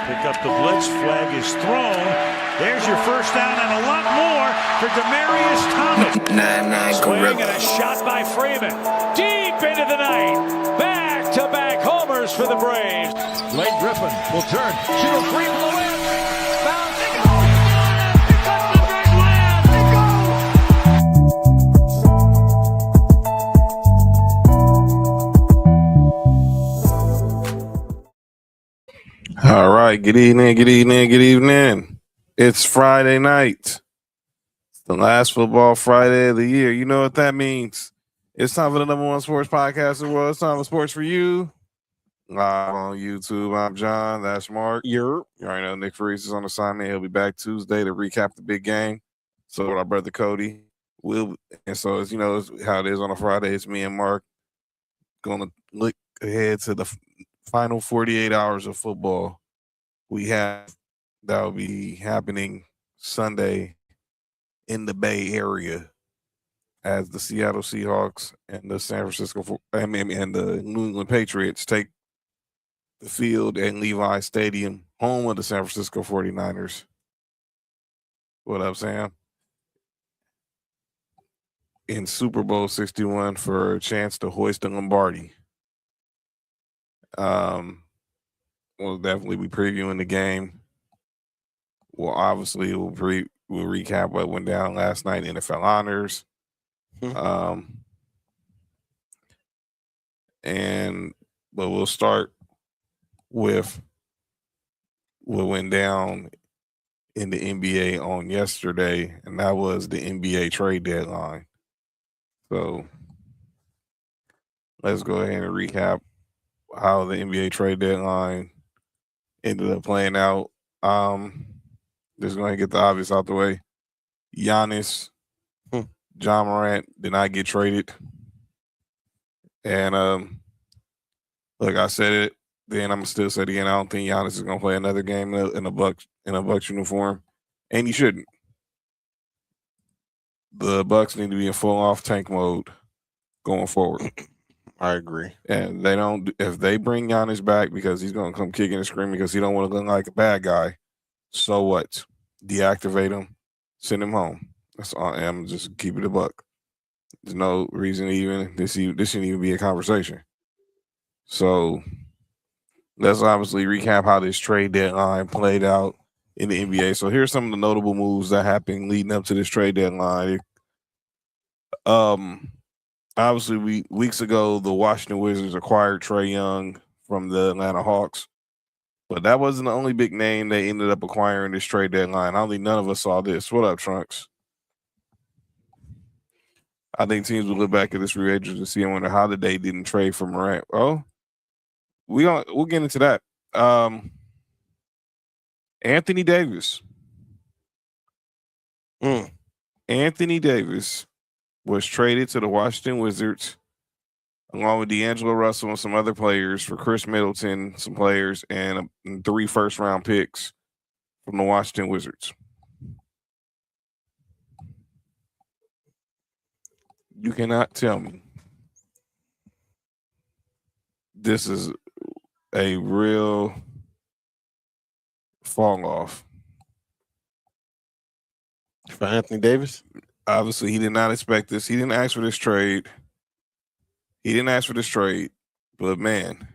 Pick up the blitz. Flag is thrown. There's your first down and a lot more for Demaryius Thomas. Swing and a shot by Freeman. Deep into the night. Back-to-back homers for the Braves. Blake Griffin will turn. Shoot a free from the land. Bounce. They go. It cuts the Braves land. They go. All right. Good evening. It's Friday night. It's the last football Friday of the year. You know what that means. It's time for the number one sports podcast in the world. It's time for Sports4U. Live on YouTube. I'm John. That's Mark. You already know Nick Freese is on assignment. He'll be back Tuesday to recap the big game. So with our brother Cody. So as you know how it is on a Friday, it's me and Mark going to look ahead to the final 48 hours of football we have that will be happening Sunday in the Bay Area as the Seattle Seahawks and the and the New England Patriots take the field at Levi Stadium, home of the San Francisco 49ers. What up, Sam? In Super Bowl 61 for a chance to hoist the Lombardi. We'll definitely be previewing the game. Well, obviously, we'll recap what went down last night in NFL honors. But we'll start with what went down in the NBA on yesterday, and that was the NBA trade deadline. So let's go ahead and recap how the NBA trade deadline ended up playing out. Just going to get the obvious out the way. Giannis, John Morant did not get traded. And look, I said it then, I'm gonna still say it again. I don't think Giannis is gonna play another game in a Bucks uniform, and he shouldn't. The Bucks need to be in full off tank mode going forward. I agree. And if they bring Giannis back because he's gonna come kicking and screaming because he don't want to look like a bad guy, so what? Deactivate him, send him home. That's all. I'm just keep it a buck. There's no reason even this shouldn't even be a conversation. So let's obviously recap how this trade deadline played out in the NBA. So here's some of the notable moves that happened leading up to this trade deadline. Obviously, weeks ago, the Washington Wizards acquired Trae Young from the Atlanta Hawks. But that wasn't the only big name they ended up acquiring this trade deadline. I don't think none of us saw this. What up, Trunks? I think teams will look back at this free agency and wonder how they didn't trade for Morant. Oh, we'll get into that. Anthony Davis. Anthony Davis was traded to the Washington Wizards along with D'Angelo Russell and some other players for Chris Middleton, some players, and 3 first-round picks from the Washington Wizards. You cannot tell me this is a real fall off for Anthony Davis. Obviously, he did not expect this. He didn't ask for this trade. But man,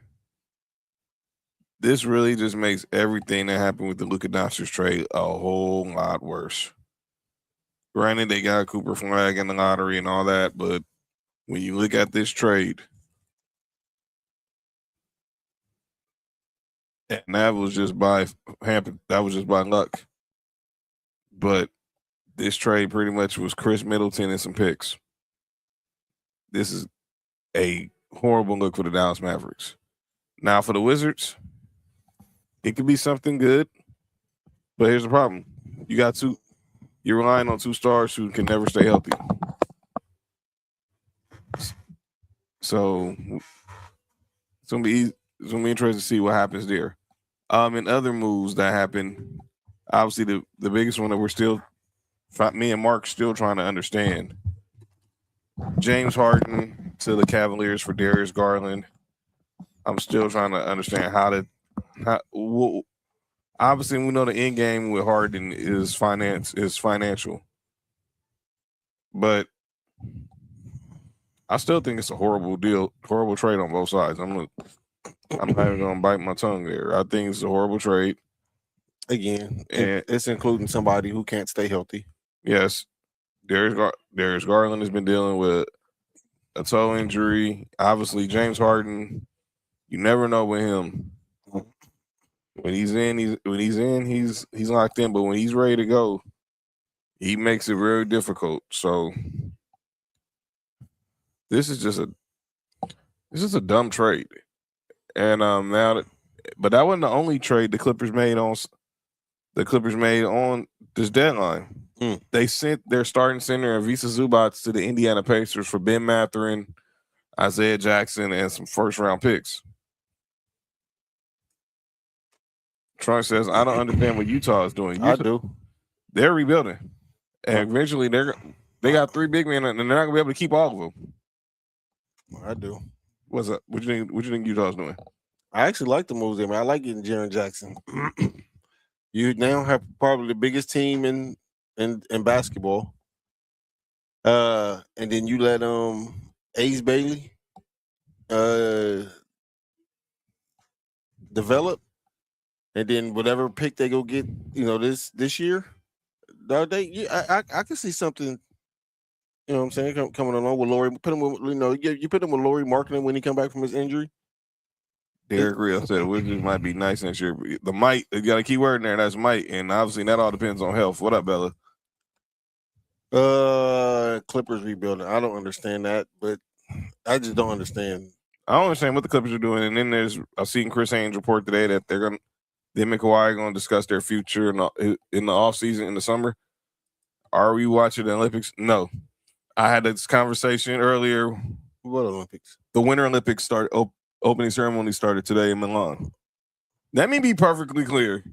this really just makes everything that happened with the Luka Doncic trade a whole lot worse. Granted, they got Cooper Flag in the lottery and all that, but when you look at this trade, and that was just by luck. But this trade pretty much was Chris Middleton and some picks. This is a horrible look for the Dallas Mavericks. Now for the Wizards, it could be something good, but here's the problem. You're relying on 2 stars who can never stay healthy. So it's gonna be interesting to see what happens there. In other moves that happened, obviously the biggest one that me and Mark still trying to understand. James Harden to the Cavaliers for Darius Garland. I'm still trying to understand Obviously, we know the end game with Harden is financial, but I still think it's a horrible deal, horrible trade on both sides. I'm not even gonna bite my tongue there. I think it's a horrible trade. Again, and it's including somebody who can't stay healthy. Yes, Darius Garland has been dealing with a toe injury. Obviously, James Harden, you never know with him. When he's in, he's locked in. But when he's ready to go, he makes it very difficult. So this is just a dumb trade. And but that wasn't the only trade the Clippers made on this deadline. They sent their starting center Ivica Zubac to the Indiana Pacers for Ben Mathurin, Isaiah Jackson, and some first-round picks. Trump says, I don't understand what Utah is doing. I do. They're rebuilding. And eventually they got 3 big men, and they're not going to be able to keep all of them. I do. What's up? What you think Utah's doing? I actually like the moves there, man. I like getting Jaren Jackson. You now have probably the biggest team in basketball. And then you let Ace Bailey develop. And then whatever pick they go get, this year, I can see something. You know what I'm saying? Coming along with Laurie, put him with, you put him with Laurie Marketing when he come back from his injury. Derek Real said Wizards might be nice next year. The might, you got a key word in there. That's might, and obviously that all depends on health. What up, Bella? Clippers rebuilding. I don't understand that, but I just don't understand. I don't understand what the Clippers are doing. And then I've seen Chris Haynes report today that them and Kawhi are going to discuss their future in the offseason in the summer. Are we watching the Olympics? No. I had this conversation earlier. What Olympics? The Winter Olympics started. Opening ceremony started today in Milan. Let me be perfectly clear.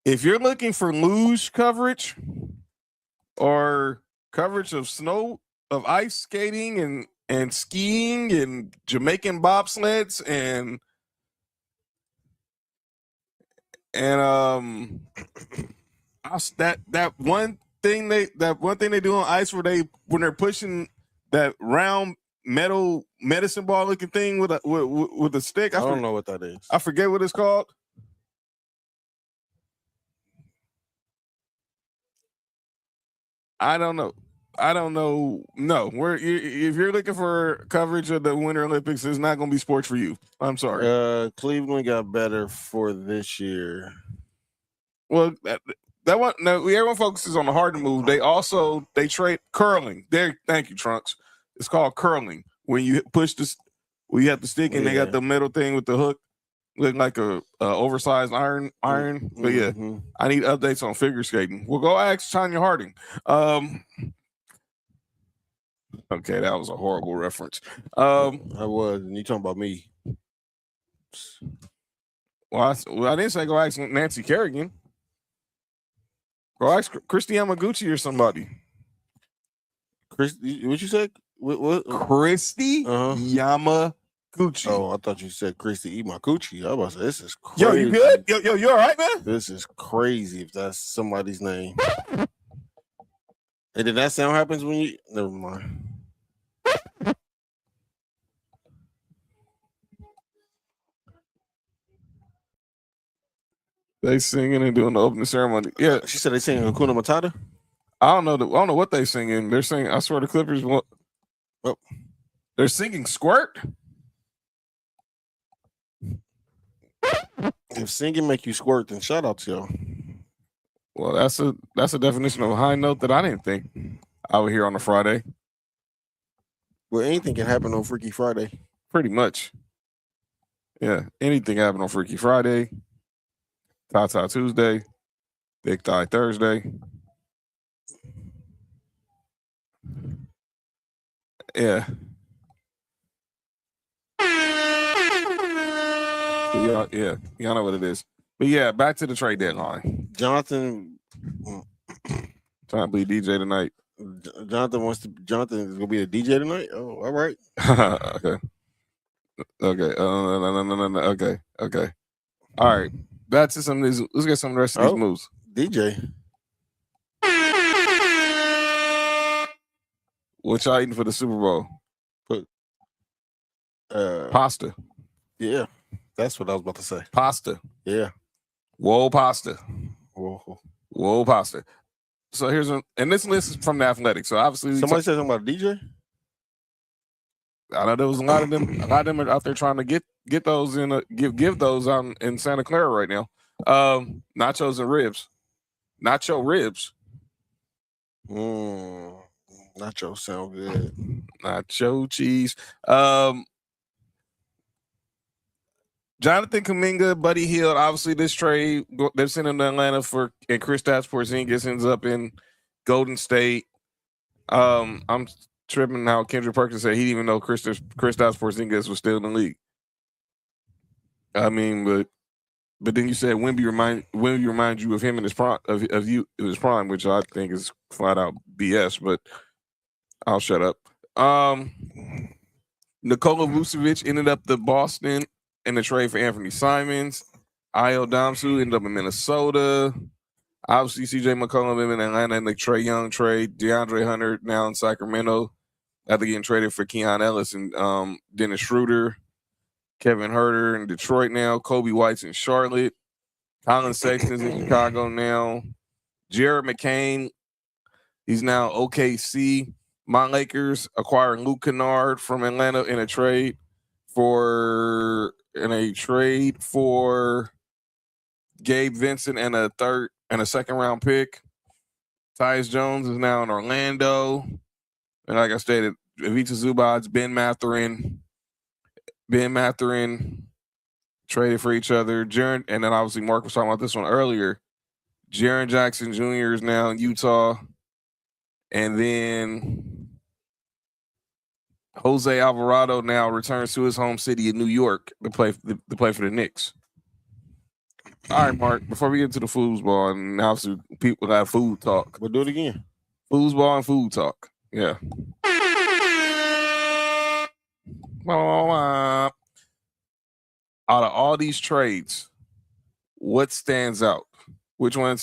If you're looking for luge coverage or coverage of ice skating and skiing and Jamaican bobsleds and that one thing they do on ice when they're pushing that round metal medicine ball looking thing with a stick. I don't know what that is. I forget what it's called. I don't know. No, if you're looking for coverage of the Winter Olympics, it's not going to be Sports4U. I'm sorry. Cleveland got better for this year. Well, that one. No, everyone focuses on the Harden move. They trade curling. There, thank you, Trunks. It's called curling. When you push this, you have the stick, and they got the metal thing with the hook, looking like a oversized iron. But yeah, I need updates on figure skating. We'll go ask Tanya Harding. Okay, that was a horrible reference. I was, and you talking about me? Well, I didn't say go ask Nancy Kerrigan. Go ask Christy Yamaguchi or somebody. What you said? What? Christy Yamaguchi. Oh, I thought you said Christy Imaguchi. I was about to say, this is crazy. Yo, you good? Yo, you all right, man? This is crazy if that's somebody's name. And then that sound happens when you... Never mind. They singing and doing the opening ceremony. Yeah, she said they singing Hakuna Matata. I don't know what they singing. They're singing. I swear the Clippers. Oh, they're singing "Squirt." If singing make you squirt, then shout out to y'all. Well, that's a definition of a high note that I didn't think I would hear on a Friday. Well, anything can happen on Freaky Friday. Pretty much. Yeah, anything happen on Freaky Friday. Tata Tuesday, Big Thigh Thursday. Yeah. Y'all know what it is. But yeah, back to the trade deadline. Jonathan trying to be DJ tonight. Jonathan is gonna be a DJ tonight. Oh, all right. Okay. Okay. Okay. All right. That's just some of these. Let's get some of the rest of these moves. DJ. What y'all eating for the Super Bowl? Pasta. Yeah, that's what I was about to say. Pasta. Yeah. Whoa, pasta. Whoa, pasta. So here's and this list is from the Athletic. So obviously, somebody said something about DJ. I know there was a lot of them. A lot of them are out there trying to get those in give those on in Santa Clara right now. Nachos and ribs. Nacho ribs. Nachos sound good. Nacho cheese. Jonathan Kuminga, Buddy Hield. Obviously, this trade they're sending to Atlanta and Kristaps Porzingis ends up in Golden State. I'm tripping how Kendrick Perkins said he didn't even know Kristaps Porzingis was still in the league. I mean, but then you said Wemby remind you of him in his prime his prime, which I think is flat out BS. But I'll shut up. Nikola Vucevic ended up the Boston in the trade for Anthony Simons. Ayo Damsu ended up in Minnesota. Obviously, CJ McCollum in Atlanta in the Trae Young trade. DeAndre Hunter now in Sacramento after getting traded for Keon Ellis and Dennis Schroeder. Kevin Huerter in Detroit now. Kobe White's in Charlotte. Colin Sexton's in Chicago now. Jared McCain, he's now OKC. My Lakers acquiring Luke Kennard from Atlanta in a trade for Gabe Vincent and a second round pick. Tyus Jones is now in Orlando. And like I stated, Ivica Zubac, Ben Mathurin traded for each other. And then obviously Mark was talking about this one earlier. Jaren Jackson Jr. is now in Utah. And then Jose Alvarado now returns to his home city in New York to play for the Knicks. All right, Mark, before we get into the foosball, and obviously people have food talk. We'll do it again. Foosball and food talk. Yeah. Out of all these trades, what stands out? Which one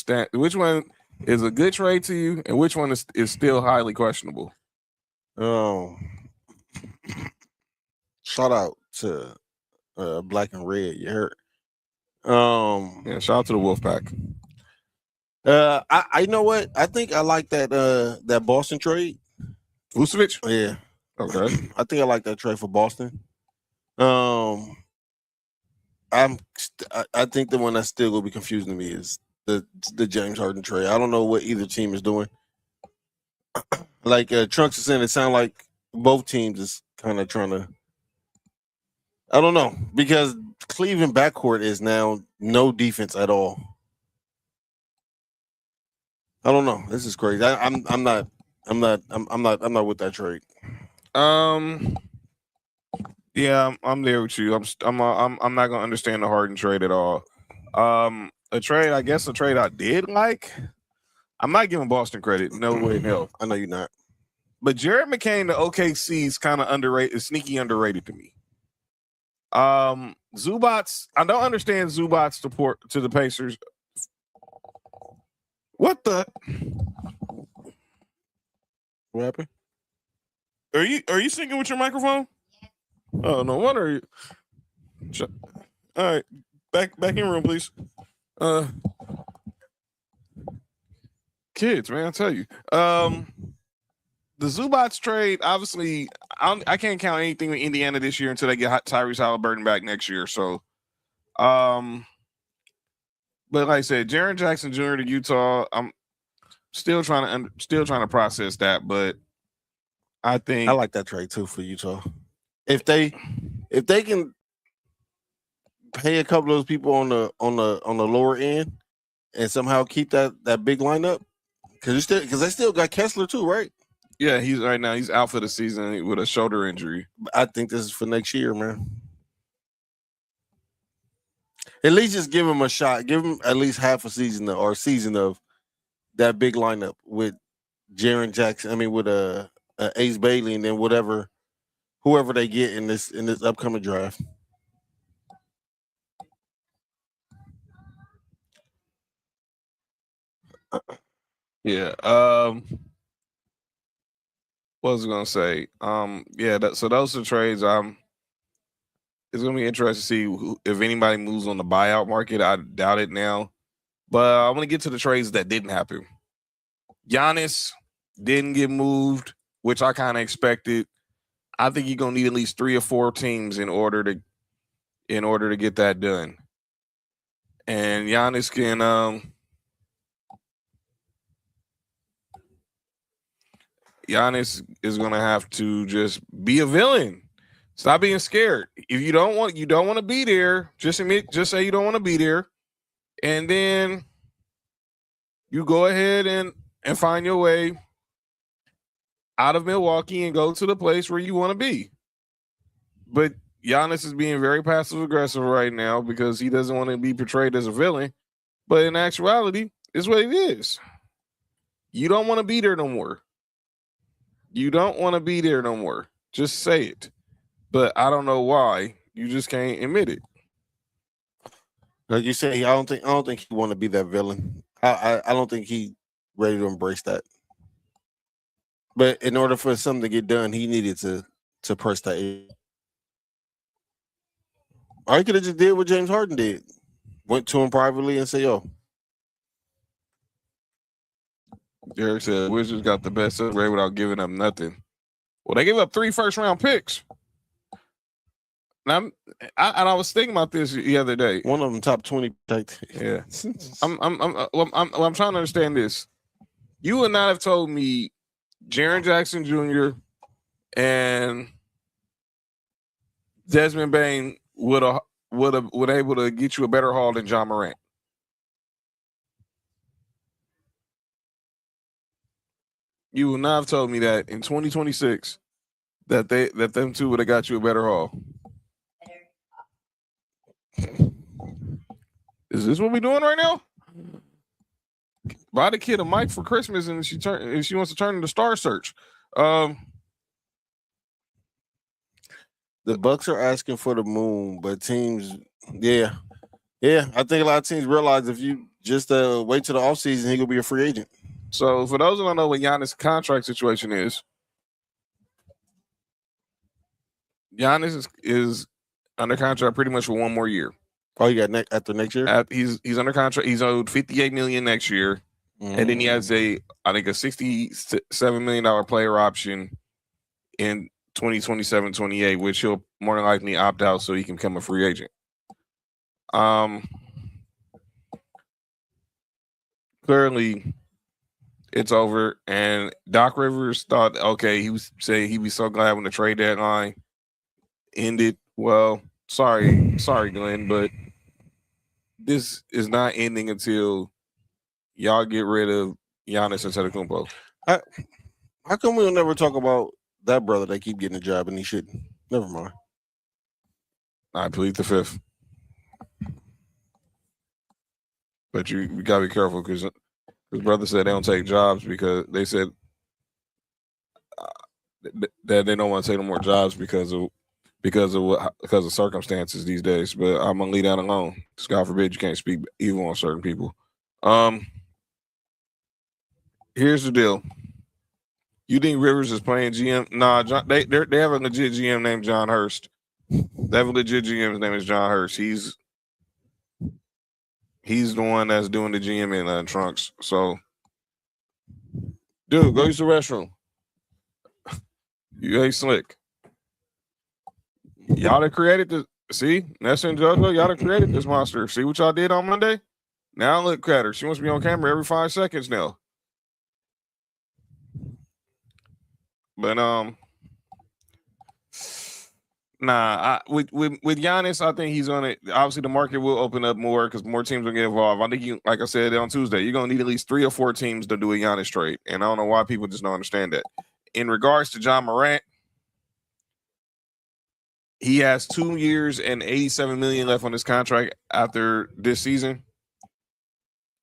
is a good trade to you, and which one is still highly questionable? Shout out to Black and Red. You heard? Yeah, shout out to the Wolfpack. I know what? I think I like that Boston trade. Vucevic? Yeah. Okay. I think I like that trade for Boston. I think the one that's still gonna be confusing to me is the James Harden trade. I don't know what either team is doing. Like Trunks is saying, it sounds like both teams is kind of trying to. I don't know, because Cleveland backcourt is now no defense at all. I don't know. This is crazy. I'm not with that trade. Yeah, I'm there with you. I'm not gonna understand the Harden trade at all. A trade I did like. I'm not giving Boston credit. No way in hell. I know you're not. But Jared McCain to OKC is kind of underrated, sneaky underrated to me. Zubac, I don't understand Zubac's support to the Pacers. What happened? Are you singing with your microphone? Oh, no wonder. All right, back in room, please. Kids, man, I tell you. The Zubac trade, obviously, I can't count anything with Indiana this year until they get Tyrese Halliburton back next year. So, but like I said, Jaren Jackson Jr. to Utah, I'm still trying to process that. But I think I like that trade too for Utah. If they can pay a couple of those people on the lower end and somehow keep that big lineup, because they still got Kessler too, right? Yeah, he's out for the season with a shoulder injury. I think this is for next year, man. At least just give him a shot. Give him at least half a season or season of that big lineup with Jaren Jackson. I mean, with Ace Bailey, and then whoever they get in this upcoming draft. Yeah. What was I gonna say? So those are trades. It's gonna be interesting to see if anybody moves on the buyout market. I doubt it now. But I want to get to the trades that didn't happen. Giannis didn't get moved, which I kind of expected. I think you're gonna need at least 3 or 4 teams in order to get that done. And Giannis is gonna have to just be a villain. Stop being scared. If you don't want to be there, just say you don't want to be there, and then you go ahead and find your way out of Milwaukee and go to the place where you want to be. But Giannis is being very passive aggressive right now because he doesn't want to be portrayed as a villain. But in actuality, it's what it is. You don't want to be there no more. You don't want to be there no more. Just say it. But I don't know why. You just can't admit it. Like you say, I don't think he want to be that villain. I don't think he ready to embrace that. But in order for something to get done, he needed to press that. Or he could have just did what James Harden did. Went to him privately and said, yo. Derek said Wizards got the best rate without giving up nothing. Well, they gave up 3 first-round picks. And I was thinking about this the other day. One of them top 20. Yeah. I'm trying to understand this. You would not have told me Jaren Jackson Jr. and Desmond Bain would able to get you a better haul than John Morant. You would not have told me that in 2026 that them two would have got you a better haul. Is this what we're doing right now? Buy the kid a mic for Christmas, and she wants to turn into Star Search. The Bucks are asking for the moon, but teams, yeah. I think a lot of teams realize if you just wait till the offseason, he gonna be a free agent. So for those who don't know what Giannis' contract situation is, Giannis is under contract pretty much for 1 more year. Oh, you got after next year? He's under contract. He's owed $58 million next year, and then he has a $67 million player option in 2027-28, which he'll more than likely opt out so he can become a free agent. Clearly, it's over, and Doc Rivers thought, okay, he was saying he'd be so glad when the trade deadline ended. Well, sorry, Glenn, but this is not ending until y'all get rid of Giannis Antetokounmpo. How come we'll never talk about that brother that keep getting a job and he shouldn't? Never mind. I plead the fifth. But you gotta be careful because his brother said they don't take jobs because they said that they don't want to take no more jobs because of circumstances these days. But I'm gonna leave that alone. God forbid you can't speak evil on certain people. Here's the deal. You think Rivers is playing GM? Nah, they have a legit GM named John Hurst. They have a legit GM. His name is John Hurst. He's the one that's doing the GM in trunks. So, dude, go use the restroom. You ain't slick. Y'all that created this. See, Nessa and JoJo, y'all that created this monster. See what y'all did on Monday? Now look at her. She wants to be on camera every 5 seconds now. But with Giannis, I think he's gonna. Obviously, the market will open up more because more teams will get involved. I think like I said on Tuesday, you're gonna need at least 3 or 4 teams to do a Giannis trade, and I don't know why people just don't understand that. In regards to John Morant, he has 2 years and $87 million left on his contract after this season,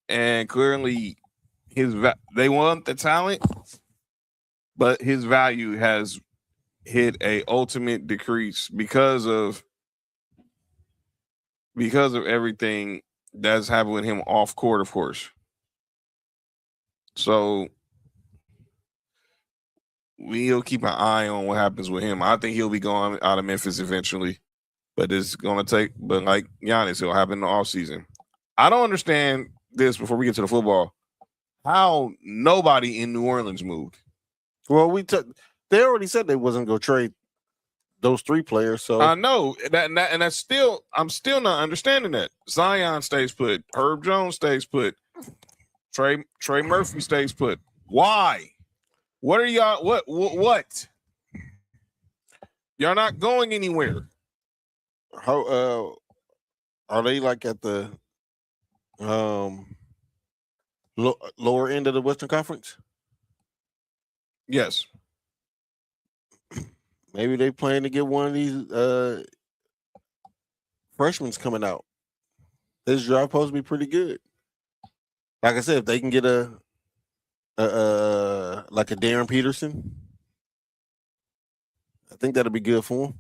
and clearly, they want the talent, but his value has hit a ultimate decrease because of everything that's happened with him off court, of course. So we'll keep an eye on what happens with him. I think he'll be going out of Memphis eventually, but it's going to take. But like Giannis, it'll happen in the offseason. I don't understand this before we get to the football. How nobody in New Orleans moved? Well, they already said they wasn't going to trade those 3 players. So I know that, and that's still. I'm still not understanding that. Zion stays put. Herb Jones stays put. Trey Murphy stays put. Why? What are y'all? What? Y'all not going anywhere. How are they like at the lower end of the Western Conference? Yes. Maybe they plan to get one of these freshmen coming out. This draft supposed to be pretty good. Like I said, if they can get like a Darren Peterson, I think that'll be good for him.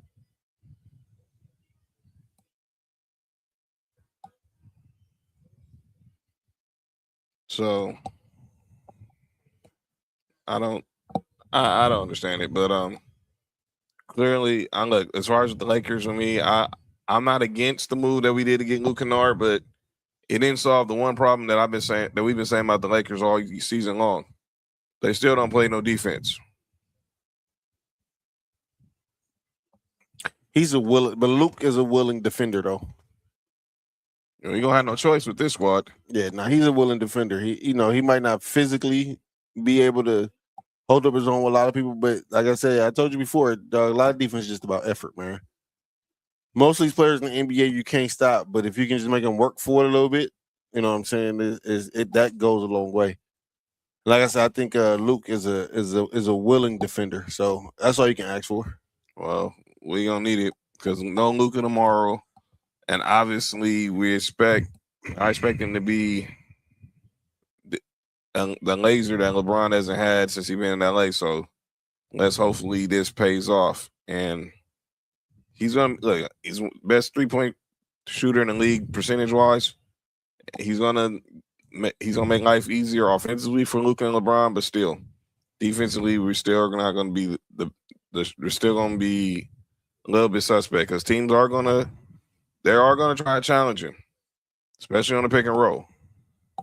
So I don't understand it, but clearly I look as far as the Lakers with me, I'm not against the move that we did to get Luke Kennard, but it didn't solve the one problem that we've been saying about the Lakers all season long. They still don't play no defense. But Luke is a willing defender though. You're gonna have no choice with this squad. Yeah, now he's a willing defender. He might not physically be able to hold up his own with a lot of people, but like I said, I told you before, dog, a lot of defense is just about effort, man. Most of these players in the NBA you can't stop, but if you can just make them work for it a little bit, you know what I'm saying? That goes a long way. Like I said, I think Luke is a willing defender, so that's all you can ask for. Well, we gonna need it because no Luka tomorrow, and obviously I expect him to be the laser that LeBron hasn't had since he's been in LA. So let's hopefully this pays off, and he's best 3-point shooter in the league percentage wise. He's gonna make life easier offensively for Luka and LeBron, but still defensively we're still not going to be we're still going to be a little bit suspect because teams are going to try to challenge him, especially on the pick and roll.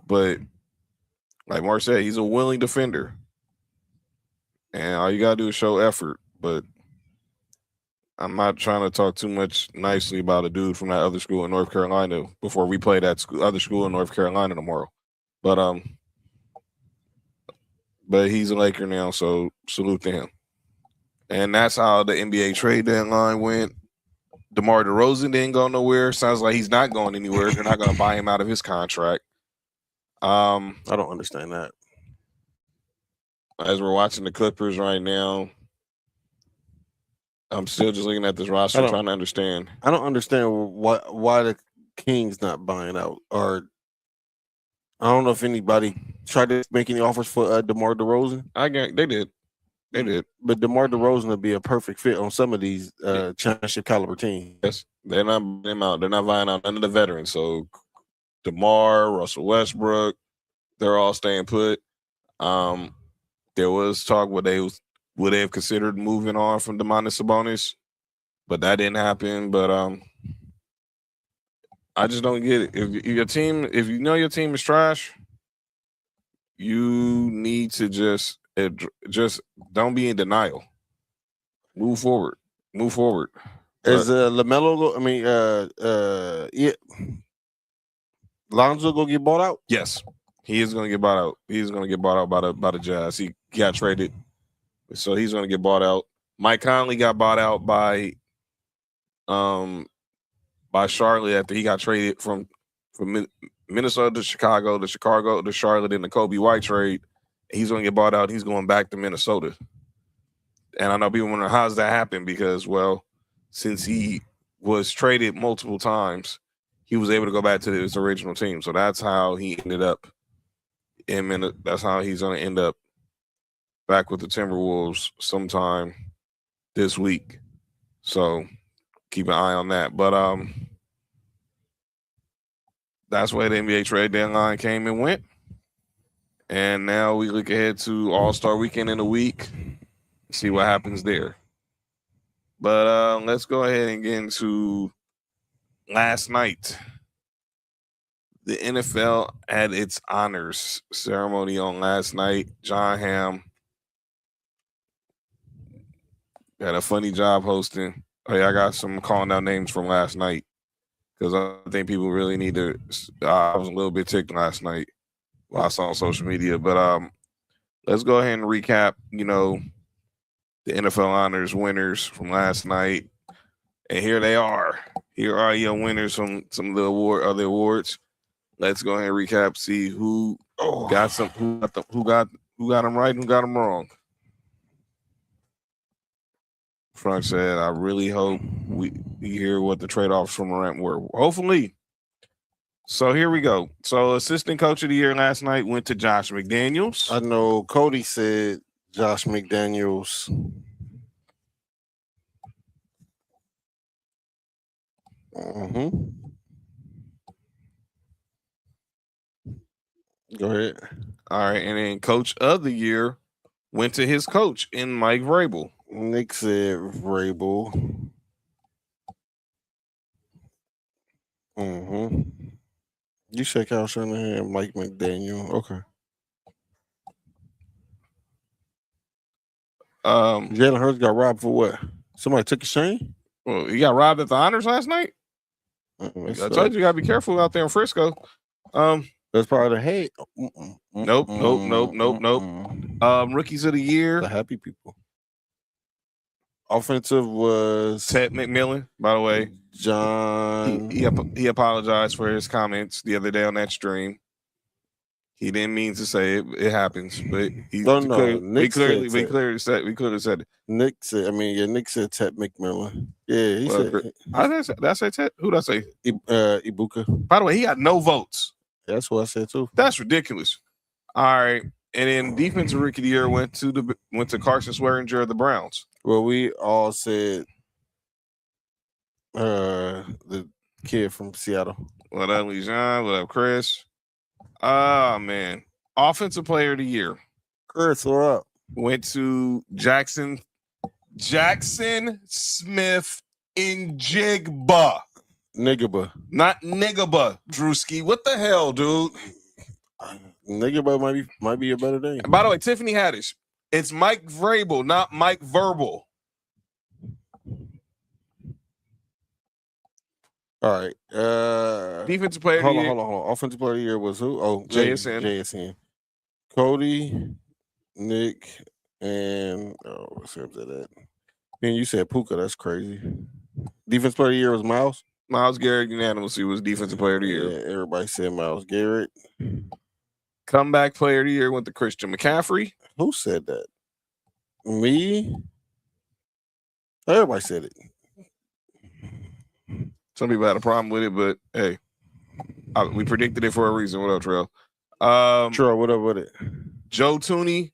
But like Mark said, he's a willing defender, and all you got to do is show effort. But I'm not trying to talk too much nicely about a dude from that other school in North Carolina before we play that other school in North Carolina tomorrow. But he's a Laker now, so salute to him. And that's how the NBA trade deadline went. DeMar DeRozan didn't go nowhere. Sounds like he's not going anywhere. They're not going to buy him out of his contract. I don't understand that. As we're watching the Clippers right now, I'm still just looking at this roster trying to understand. I don't understand why the Kings not buying out, or I don't know if anybody tried to make any offers for DeMar DeRozan. They did. But DeMar DeRozan would be a perfect fit on some of these championship caliber teams. Yes, they're not buying out. They're not buying out none of the veterans. So DeMar, Russell Westbrook, they're all staying put. There was talk would they have considered moving on from Domantas Sabonis, but that didn't happen. But I just don't get it. If you know your team is trash, you need to just don't be in denial. Move forward. Is LaMelo? Lonzo gonna get bought out? Yes, he is gonna get bought out. He's gonna get bought out by the Jazz. He got traded, so he's gonna get bought out. Mike Conley got bought out by Charlotte after he got traded from Minnesota to Chicago to Charlotte in the Kobe White trade. He's going to get bought out. He's going back to Minnesota. And I know people wonder how does that happen because, well, since he was traded multiple times, he was able to go back to his original team. So that's how he ended up that's how he's going to end up back with the Timberwolves sometime this week. So keep an eye on that. But that's where the NBA trade deadline came and went. And now we look ahead to All-Star Weekend in a week. See what happens there. But let's go ahead and get into last night. The NFL had its honors ceremony on last night. John Hamm had a funny job hosting. Hey, I got some calling out names from last night because I think people really need to. I was a little bit ticked last night while I saw on social media. But let's go ahead and recap, the NFL honors winners from last night. And here they are. Here are your winners from some of the other awards. Let's go ahead and recap, see who got them right and who got them wrong. Frank said, I really hope we hear what the trade-offs from Morant were. Hopefully. So here we go. So assistant coach of the year last night went to Josh McDaniels. I know Cody said Josh McDaniels. Go ahead. All right, and then coach of the year went to his coach in Mike Vrabel. Nick said Vrabel. You shake out Shanahan, Mike McDaniel. Okay. Jalen Hurts got robbed for what? Somebody took his chain? Well, he got robbed at the honors last night. I told you gotta be careful out there in Frisco. That's part of the hate. Nope. Rookies of the year. The happy people. Offensive was Ted McMillan, by the way. John. He apologized for his comments the other day on that stream. He didn't mean to say it. It happens, but we clearly said it. Nick said Ted McMillan. Yeah, he said. Did I say Ted? Who did I say? Ibuka. By the way, he got no votes. That's what I said too. That's ridiculous. All right, and then defensive rookie of the year went to Carson Swearinger of the Browns. Well, we all said the kid from Seattle. What up, Lejean? What up, Chris? Man. Offensive player of the year. Chris, what up? Went to Jackson Smith in Jigba. Nigaba. Not Nigaba, Drewski. What the hell, dude? Nigaba might be a better name. By the way, Tiffany Haddish. It's Mike Vrabel, not Mike Verbal. All right. Defensive player of the year. Hold on. Offensive player of the year was who? Oh, JSN. Cody, Nick, and what's that? And you said Puka. That's crazy. Defensive player of the year was Miles. Myles Garrett unanimously was defensive player of the year. Yeah, everybody said Myles Garrett. Comeback player of the year went to Christian McCaffrey. Who said that? Me? Everybody said it. Some people had a problem with it, but hey, we predicted it for a reason. What up, Trail? Trail, what up with it? Joe Tooney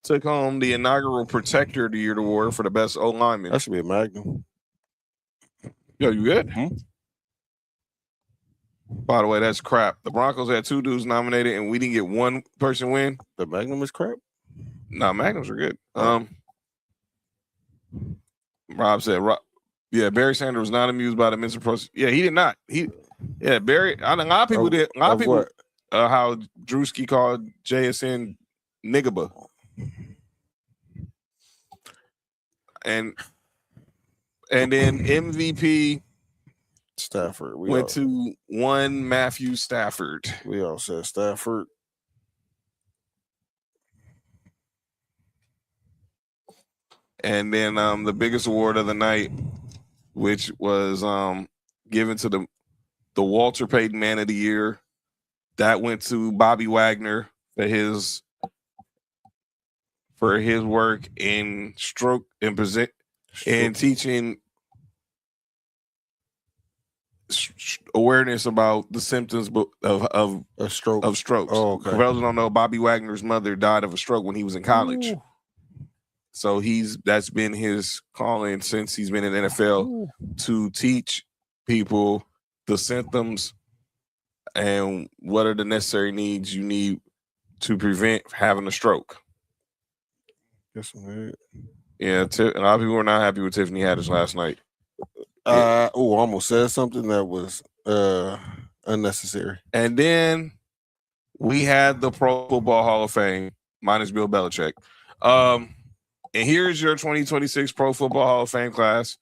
took home the inaugural Protector of the Year award for the best O lineman. That should be a Magnum. Yo, you good? By the way, that's crap. The Broncos had 2 dudes nominated, and we didn't get one person win. The Magnum is crap? No, Magnums are good. Rob said, Barry Sanders was not amused by the mental process. Yeah, he did not. Barry. A lot of people did. A lot of people. How Drewski called JSN Nigaba. And then MVP Stafford. Went to one Matthew Stafford. We all said Stafford. And then the biggest award of the night, which was given to the Walter Payton Man of the Year, that went to Bobby Wagner for his work in stroke and teaching awareness about the symptoms of strokes. Oh, okay. For those who don't know, Bobby Wagner's mother died of a stroke when he was in college. Ooh. So that's been his calling since he's been in the NFL to teach people the symptoms and what are the necessary needs you need to prevent having a stroke. Yes, man. Yeah, a lot of people were not happy with Tiffany Haddish last night. I almost said something that was unnecessary. And then we had the Pro Football Hall of Fame minus Bill Belichick. And here's your 2026 Pro Football Hall of Fame class.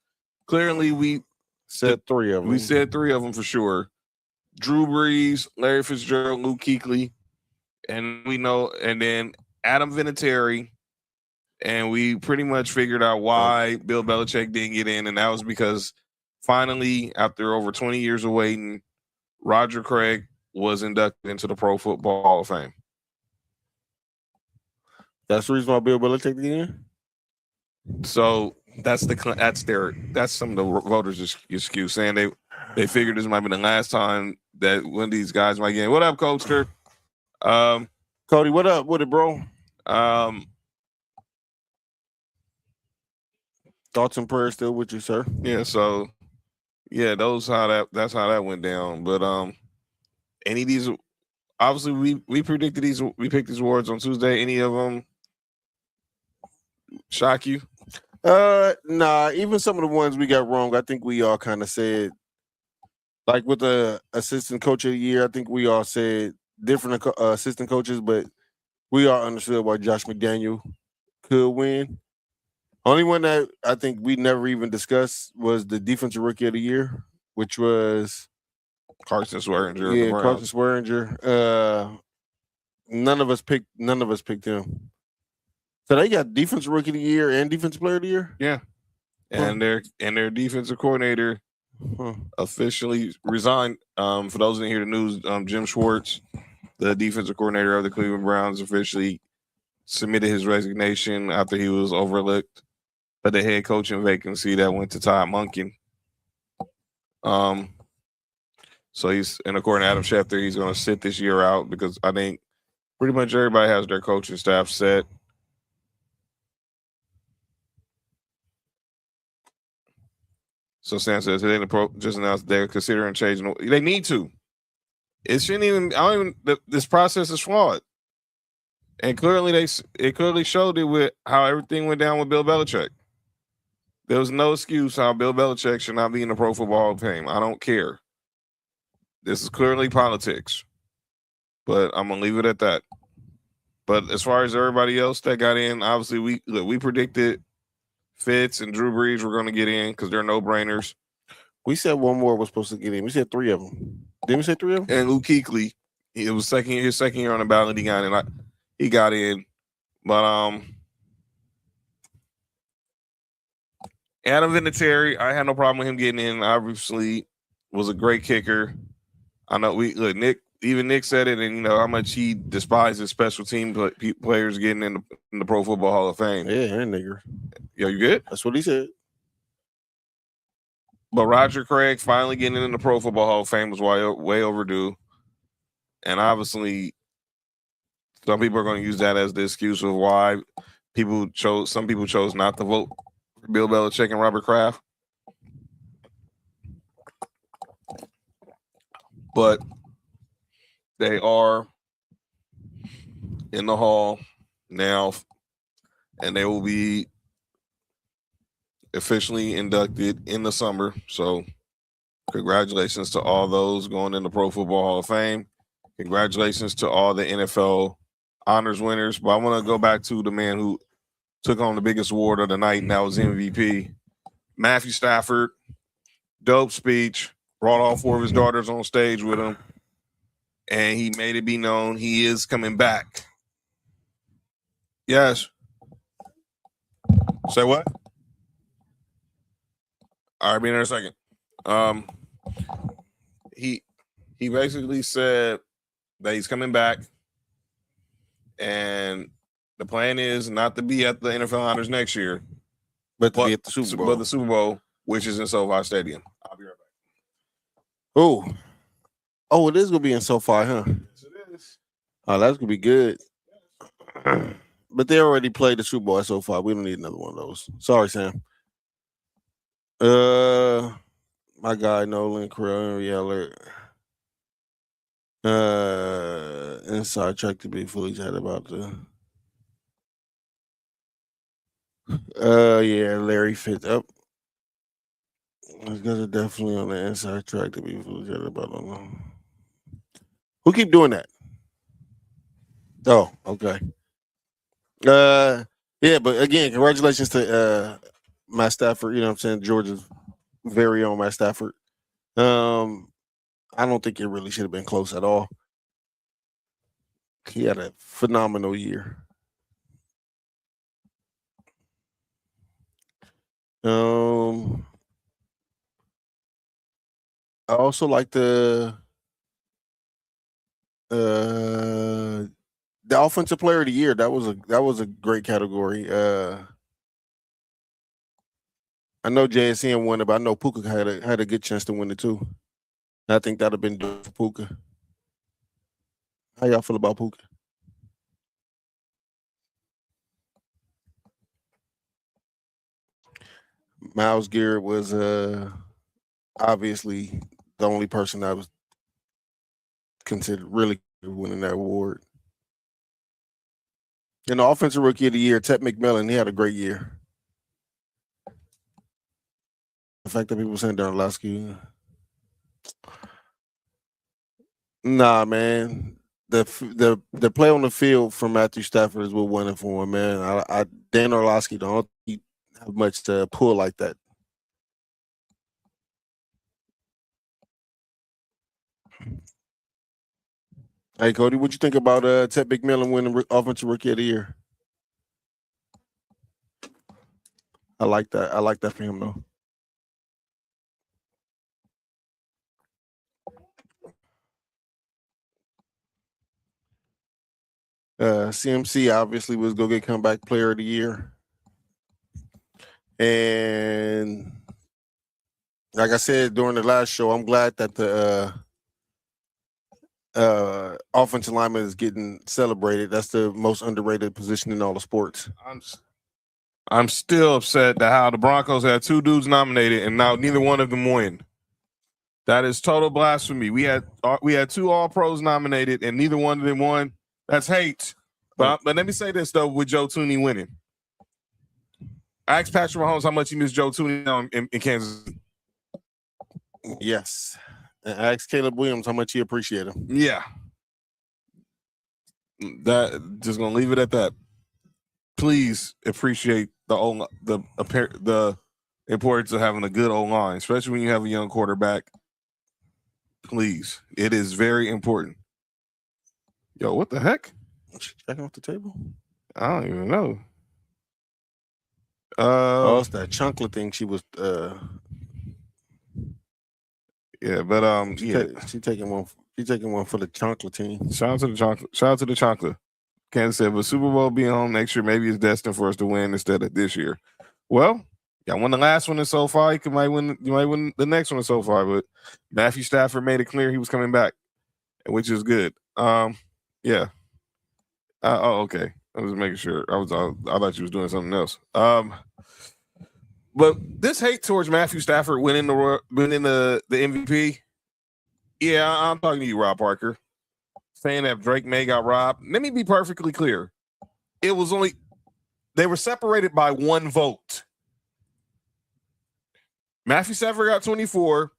Clearly, we said 3 of them. We said 3 of them for sure. Drew Brees, Larry Fitzgerald, Luke Kuechly, and we know, and then Adam Vinatieri. And we pretty much figured out why Bill Belichick didn't get in, and that was because finally, after over 20 years of waiting, Roger Craig was inducted into the Pro Football Hall of Fame. That's the reason why Bill Belichick didn't get in? So that's some of the voters' excuse, saying they figured this might be the last time that one of these guys might get in. What up, Coaster? Cody, what up with it, bro? Thoughts and prayers still with you, sir. Yeah, so that's how that went down. But any of these, obviously we predicted these, we picked these awards on Tuesday. Any of them shock you? Nah, even some of the ones we got wrong, I think we all kind of said, like with the assistant coach of the year, I think we all said different assistant coaches, but we all understood why Josh McDaniel could win. Only one that I think we never even discussed was the defensive rookie of the year, which was Carson Swearinger. Yeah, Carson Swearinger. None of us picked him. So they got defensive rookie of the year and defensive player of the year? Yeah. And their defensive coordinator officially resigned. For those who didn't hear the news, Jim Schwartz, the defensive coordinator of the Cleveland Browns, officially submitted his resignation after he was overlooked for the head coaching vacancy that went to Todd Monken. So according to Adam Schefter, he's going to sit this year out because I think pretty much everybody has their coaching staff set. So Sam says just announced they're considering changing. They need to. It shouldn't even. This process is flawed, and clearly it clearly showed it with how everything went down with Bill Belichick. There was no excuse how Bill Belichick should not be in the Pro Football Hall of Fame. I don't care. This is clearly politics, but I'm gonna leave it at that. But as far as everybody else that got in, obviously we predicted Fitz and Drew Brees were going to get in because they're no-brainers. We said one more was supposed to get in. We said 3 of them. Didn't we say 3 of them? And Luke Kuechly, it was his second year on the ballot. He got in. He got in, but Adam Vinatieri, I had no problem with him getting in. Obviously, was a great kicker. I know Nick said it, and you know how much he despises special team players getting in the Pro Football Hall of Fame. Yeah, and nigger. Yo, you good? That's what he said. But Roger Craig finally getting in the Pro Football Hall of Fame was way overdue. And obviously, some people are going to use that as the excuse of why some people chose not to vote for Bill Belichick and Robert Kraft. But they are in the hall now, and they will be officially inducted in the summer. So congratulations to all those going in the Pro Football Hall of Fame. Congratulations to all the NFL honors winners. But I want to go back to the man who took on the biggest award of the night, and that was MVP. Matthew Stafford, dope speech, brought all 4 of his daughters on stage with him, and he made it be known he is coming back. Yes. Say what? All right, be there in a second. He basically said that he's coming back, and the plan is not to be at the NFL Honors next year, but to be at the Super Bowl. But the Super Bowl, which is in SoFi Stadium. I'll be right back. Oh, it is gonna be in SoFi, huh? Yes, it is. Oh, that's gonna be good. But they already played the Super Bowl at SoFi. We don't need another one of those. Sorry, Sam. My guy Nolan Crowell Yeller. And inside track to be fully chatted about the. Yeah, Larry Fitz up. Those guys are definitely on the inside track to be fully chatted about. Who keep doing that? Oh, okay. Yeah, but again, congratulations to Matt Stafford. You know what I'm saying? Georgia's very own Matt Stafford. I don't think it really should have been close at all. He had a phenomenal year. I also like the offensive player of the year. That was a great category. I know JSN won it, but I know Puka had a good chance to win it too. I think that'd have been good for Puka. How y'all feel about Puka? Myles Garrett was obviously the only person that was considered really winning that award. And the offensive rookie of the year, Ted McMillan, he had a great year. The fact that people saying Darnlowski. Nah, man. The play on the field for Matthew Stafford is what won it for him, man. Dan Orlovsky don't have much to pull like that. Hey, Cody, what you think about Ted McMillan winning offensive rookie of the year? I like that. I like that for him though. CMC obviously was go get comeback player of the year. And like I said during the last show, I'm glad that the offensive lineman is getting celebrated. That's the most underrated position in all the sports. I'm still upset that how the Broncos had two dudes nominated and now neither one of them win. That is total blasphemy. We had two All-Pros nominated and neither one of them won. That's hate. But let me say this though, with Joe Tooney winning. I asked Patrick Mahomes how much he missed Joe Tooney now in Kansas City. Yes. And I asked Caleb Williams how much he appreciated him. Yeah. That just gonna leave it at that. Please appreciate the importance of having a good O-line, especially when you have a young quarterback. Please, it is very important. Yo, what the heck? Checking off the table? I don't even know. It's that chunklet thing she was yeah, but she taking one for the chocolate team. Shout out to the chocolate. Kansas said, but Super Bowl being home next year maybe it's destined for us to win instead of this year. Well, y'all won the last one in SoFi. You might win the next one in SoFi, but Matthew Stafford made it clear he was coming back, which is good. Yeah. Okay. I was making sure. I thought you was doing something else. But this hate towards Matthew Stafford winning the MVP. Yeah, I'm talking to you, Rob Parker. Saying that Drake May got robbed. Let me be perfectly clear. They were separated by one vote. Matthew Stafford got 24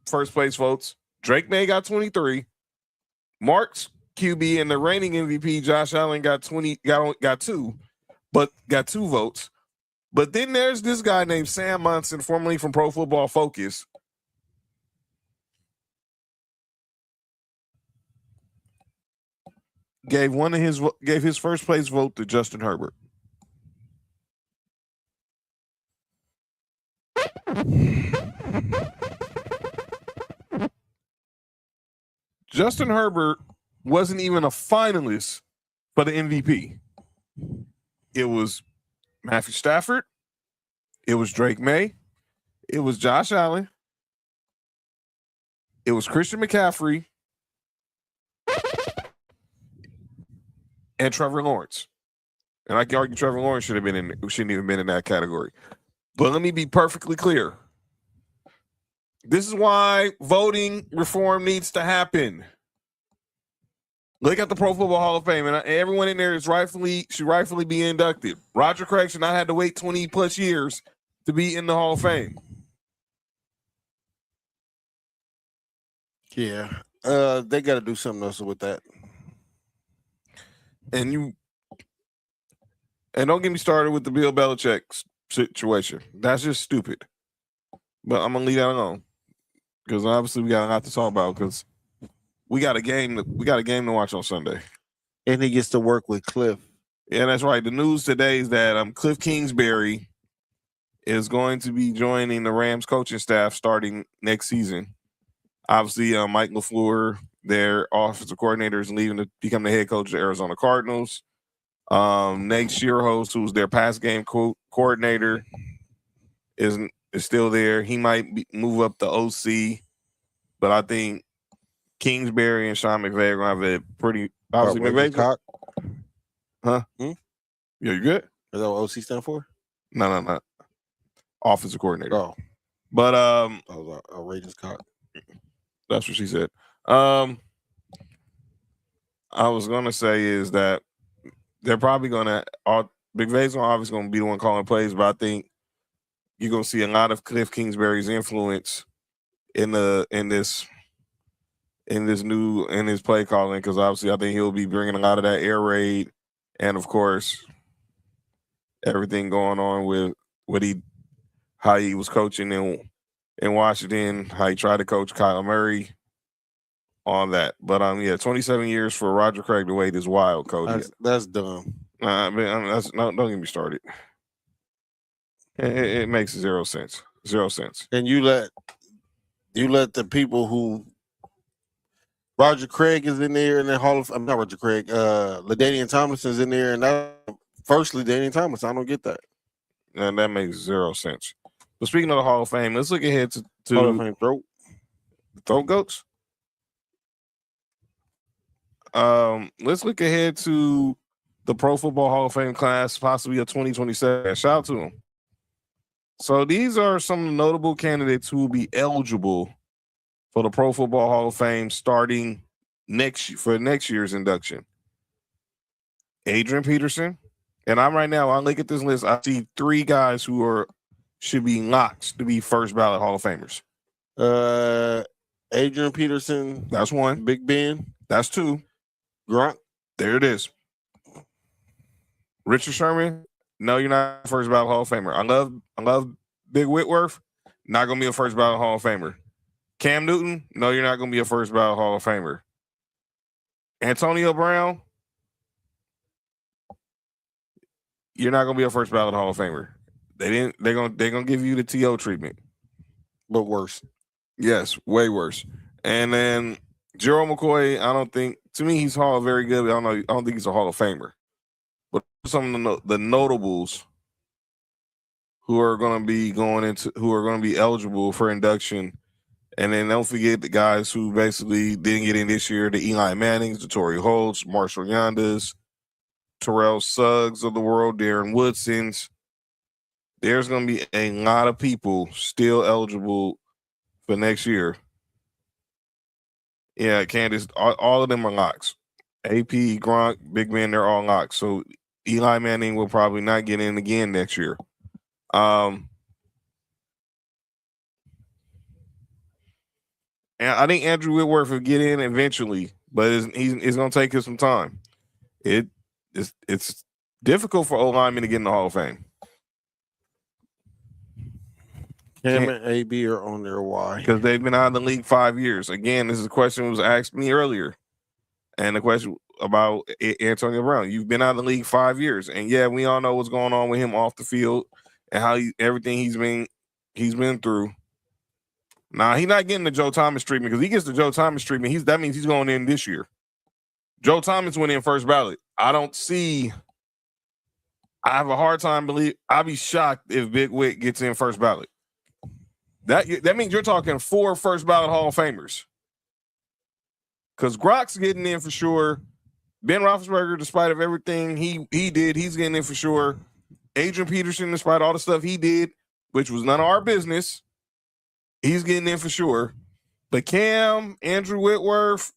first place votes. Drake May got 23. Mark's QB and the reigning MVP Josh Allen got 2 votes. But then there's this guy named Sam Monson, formerly from Pro Football Focus. Gave his first place vote to Justin Herbert. Justin Herbert wasn't even a finalist for the MVP. It was Matthew Stafford. It was Drake May. It was Josh Allen. It was Christian McCaffrey. And Trevor Lawrence. And I can argue Trevor Lawrence shouldn't even been in that category. But let me be perfectly clear. This is why voting reform needs to happen. Look at the Pro Football Hall of Fame, and everyone in there should rightfully be inducted. Roger Craig should not have to wait 20 plus years to be in the Hall of Fame. Yeah, they got to do something else with that. And don't get me started with the Bill Belichick situation. That's just stupid. But I'm gonna leave that alone because obviously we got a lot to talk about because we got a game to watch on Sunday. And he gets to work with Cliff. Yeah, that's right. The news today is that Cliff Kingsbury is going to be joining the Rams coaching staff starting next season. Obviously, Mike LaFleur, their offensive coordinator, is leaving to become the head coach of the Arizona Cardinals. Nate Shearhost, who's their pass game coordinator, is still there. He might move up to OC, but I think Kingsbury and Sean McVay are going to have a pretty obviously McVay. Huh? Yeah, you good? Is that what OC stand for? No. Offensive coordinator. Oh. But I was outrageous cock. That's what she said. I was gonna say is that they're probably gonna McVay's obviously gonna be the one calling plays, but I think you're gonna see a lot of Cliff Kingsbury's influence in his play calling, because obviously I think he'll be bringing a lot of that air raid and of course everything going on with how he was coaching in Washington, how he tried to coach Kyler Murray, on that. But 27 years for Roger Craig to wait is wild, Cody. That's dumb. Don't get me started. It makes zero sense. And you let the people who Roger Craig is in there, and the Hall of I'm not Roger Craig. LaDainian Tomlinson's in there, and firstly, LaDainian Tomlinson. I don't get that. And that makes zero sense. But speaking of the Hall of Fame, let's look ahead to Hall of Fame throat goats. Let's look ahead to the Pro Football Hall of Fame class, possibly a 2027. Shout out to them. So these are some notable candidates who will be eligible for the Pro Football Hall of Fame starting next year's induction. Adrian Peterson, and I look at this list, I see 3 guys who should be locks to be first ballot Hall of Famers. Adrian Peterson, that's 1. Big Ben, that's 2. Gronk, there it is. Richard Sherman, no, you're not a first ballot Hall of Famer. I love Big Whitworth, not gonna be a first ballot Hall of Famer. Cam Newton, no, you're not gonna be a first ballot Hall of Famer. Antonio Brown, you're not gonna be a first ballot Hall of Famer. They're gonna give you the TO treatment, but worse. Yes, way worse. And then Gerald McCoy, I don't think, to me, he's very good. But I don't think he's a Hall of Famer. But some of the notables who are going to be eligible for induction, and then don't forget the guys who basically didn't get in this year: the Eli Mannings, the Torrey Holtz, Marshall Yondas, Terrell Suggs of the world, Darren Woodsons. There's going to be a lot of people still eligible for next year. Yeah, Candace, all of them are locks. AP, Gronk, Big Ben, they're all locks. So Eli Manning will probably not get in again next year. And I think Andrew Whitworth will get in eventually, but it's going to take him some time. It's difficult for O-linemen to get in the Hall of Fame. Cam and AB are on there. Why? Because they've been out of the league 5 years. Again, this is a question that was asked me earlier. And the question about Antonio Brown. You've been out of the league 5 years. And yeah, we all know what's going on with him off the field and how everything he's been through. Now, he's not getting the Joe Thomas treatment, because he gets the Joe Thomas treatment. That means he's going in this year. Joe Thomas went in first ballot. I have a hard time believing. I'd be shocked if Big Wick gets in first ballot. That means you're talking 4 first ballot Hall of Famers. Because Gronk's getting in for sure. Ben Roethlisberger, despite of everything he did, he's getting in for sure. Adrian Peterson, despite all the stuff he did, which was none of our business, he's getting in for sure. But Cam, Andrew Whitworth,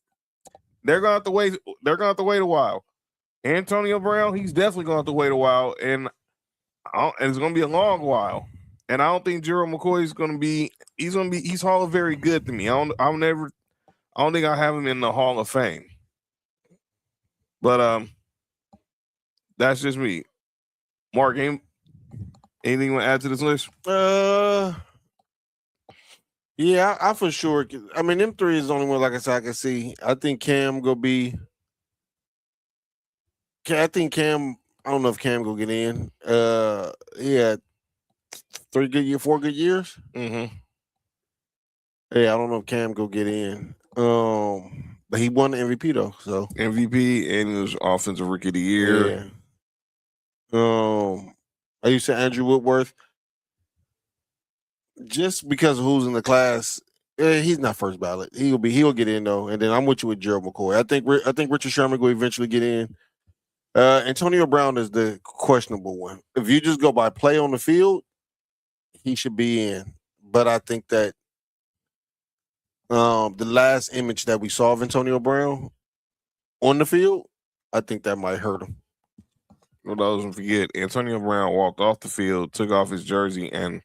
They're gonna have to wait. They're gonna have to wait a while. Antonio Brown, he's definitely gonna have to wait a while, and it's gonna be a long while. And I don't think Gerald McCoy is gonna be. He's Hall of Very good to me. I don't think I have him in the Hall of Fame. But that's just me. Mark, anything you want to add to this list? Yeah, I for sure. I mean, them three is the only one, like I said, I can see. I think Cam gonna be. I think Cam. I don't know if Cam gonna get in. He had 4 good years. Mm-hmm. Yeah, I don't know if Cam go get in. But he won the MVP though. So MVP and he was Offensive Rookie of the Year. Yeah. I used to Andrew Whitworth. Just because of who's in the class, he's not first ballot. He'll get in though. And then I'm with you with Gerald McCoy. I think Richard Sherman will eventually get in. Antonio Brown is the questionable one. If you just go by play on the field, he should be in. But I think that the last image that we saw of Antonio Brown on the field, I think that might hurt him. For those who forget, Antonio Brown walked off the field, took off his jersey, and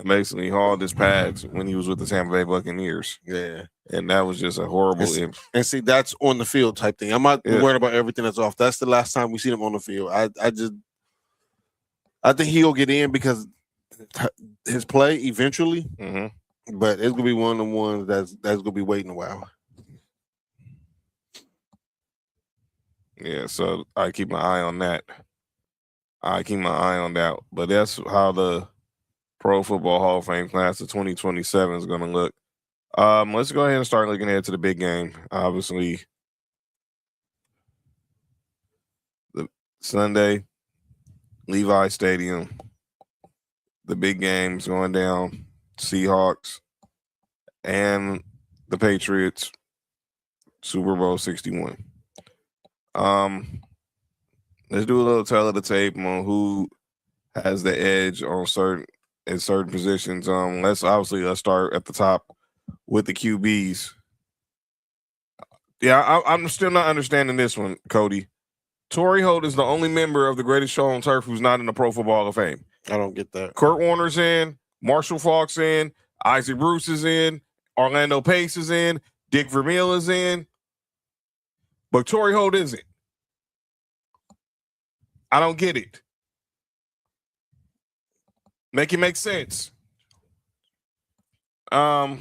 basically hauled his pads when he was with the Tampa Bay Buccaneers. Yeah. And that was just a horrible image. And see, that's on the field type thing. I'm not worried about everything that's off. That's the last time we see him on the field. I think he'll get in because his play eventually, but it's gonna be one of the ones that's gonna be waiting a while. Yeah, so I keep my eye on that. But that's how the Pro Football Hall of Fame class of 2027 is going to look. Let's go ahead and start looking ahead to the big game. Obviously, the Sunday, Levi Stadium. The big game's going down. Seahawks and the Patriots. Super Bowl 61. Let's do a little tell of the tape on who has the edge on certain positions. Let's start at the top with the QBs. Yeah, I'm still not understanding this one, Cody. Torrey Holt is the only member of the Greatest Show on Turf who's not in the Pro Football Hall of Fame. I don't get that. Kurt Warner's in, Marshall Faulk's in, Isaac Bruce is in, Orlando Pace is in, Dick Vermeil is in, but Torrey Holt isn't. I don't get it. Make it make sense. Let's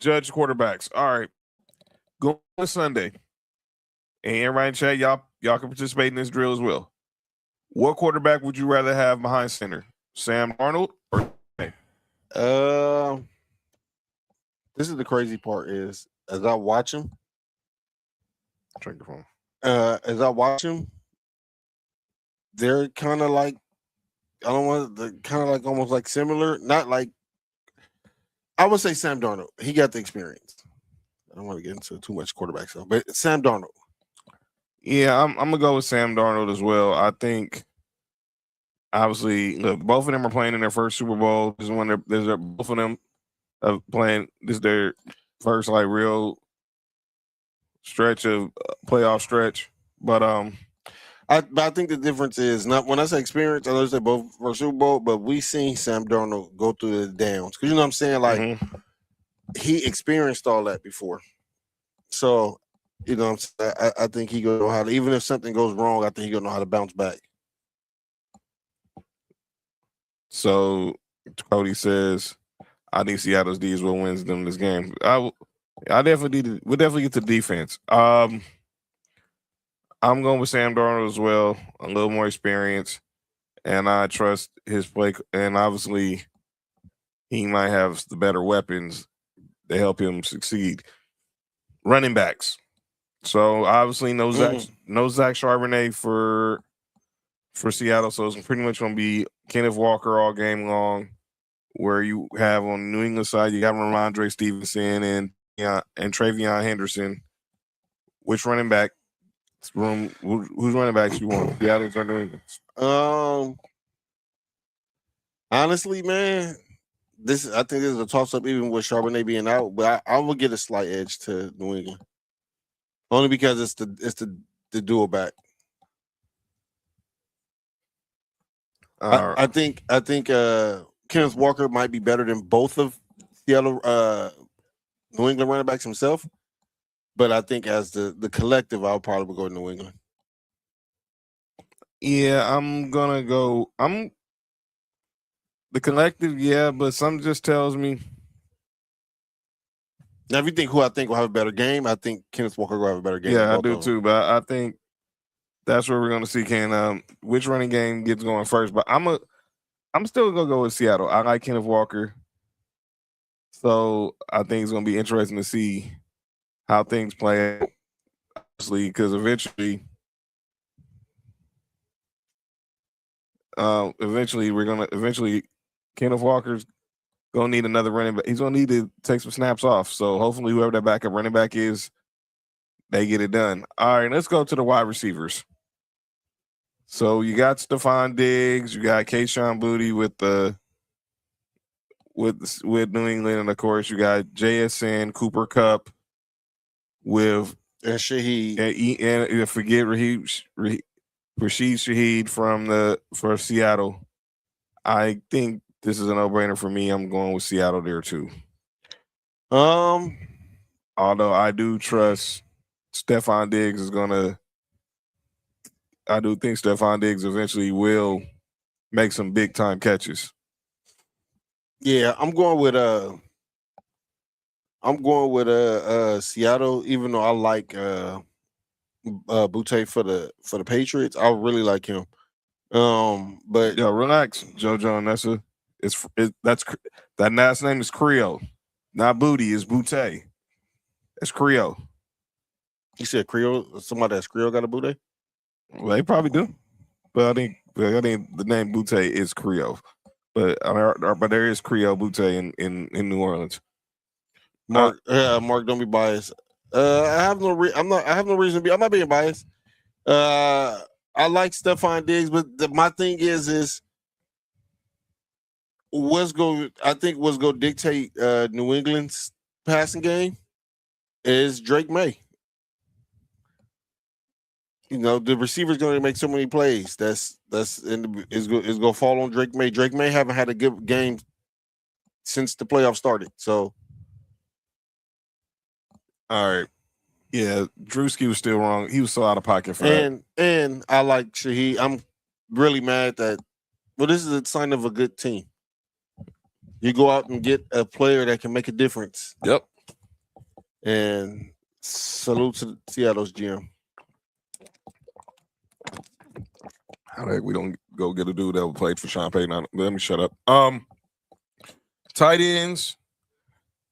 judge quarterbacks. All right. Go on Sunday. And everybody in chat, y'all can participate in this drill as well. What quarterback would you rather have behind center? Sam Darnold or this is the crazy part is as I watch him. Drink the phone. As I watch him, they're kind of like almost like similar. Not like I would say Sam Darnold. He got the experience. I don't want to get into too much quarterback stuff, but Sam Darnold. Yeah, I'm gonna go with Sam Darnold as well. I think obviously, look, both of them are playing in their first Super Bowl. This is when both of them playing. This is their first like real stretch of playoff stretch. But I think the difference is not when I say experience. I know they both for Super Bowl, but we seen Sam Darnold go through the downs because you know what I'm saying. Like he experienced all that before, so you know what I'm saying. I think he gonna know how to. Even if something goes wrong, I think he gonna know how to bounce back. So Cody says, "I think Seattle's D is what wins them this game." We'll definitely get to defense. I'm going with Sam Darnold as well. A little more experience, and I trust his play. And obviously, he might have the better weapons to help him succeed. Running backs. So obviously, no Zach Charbonnet for Seattle. So it's pretty much going to be Kenneth Walker all game long. Where you have on the New England side, you have Ramondre Stevenson and Travion Henderson. Which running back? Who's running backs you want? Seattle or New England? Honestly, man, I think this is a toss up, even with Charbonnet being out. But I will get a slight edge to New England, only because it's the dual back. I think Kenneth Walker might be better than both of Seattle New England running backs himself, but I think as the collective, I'll probably go to New England. Yeah, I'm gonna go. I'm the collective, yeah, but something just tells me. Now, if you think who I think will have a better game, I think Kenneth Walker will have a better game. Yeah, I do too, but I think that's where we're gonna see which running game gets going first. But I'm still gonna go with Seattle. I like Kenneth Walker, so I think it's gonna be interesting to see how things play out, obviously, because eventually Kenneth Walker's gonna need another running back. He's gonna need to take some snaps off. So hopefully whoever that backup running back is, they get it done. All right, let's go to the wide receivers. So you got Stephon Diggs, you got Kayshon Boutte with New England, and of course you got JSN, Cooper Kupp with and Shaheed and forget Rashid Shaheed for Seattle. I think this is a no-brainer for me. I'm going with Seattle there too. Although I do trust Stephon Diggs I do think Stephon Diggs eventually will make some big time catches. Yeah, I'm going with Seattle, even though I like Boutte for the Patriots. I really like him. But relax, JoJo. That last name is Creole, not Booty. It's Boutte. It's Creole. You said Creole? Somebody that's Creole got a Boutte? Well, they probably do, but I think the name Boutte is Creole, but there is Creole Boutte in New Orleans. Mark, don't be biased. I have no reason to be. I'm not being biased. I like Stephon Diggs, but my thing is what's going to dictate New England's passing game is Drake May. You know, the receiver's going to make so many plays. Is going to fall on Drake May. Drake May haven't had a good game since the playoffs started. So, all right, yeah, Drewski was still wrong. He was so out of pocket for that. And I like Shaheed. I'm really mad that. Well, this is a sign of a good team. You go out and get a player that can make a difference. Yep. And salute to Seattle's GM. How the heck we don't go get a dude that played for Sean Payton? Let me shut up. Tight ends.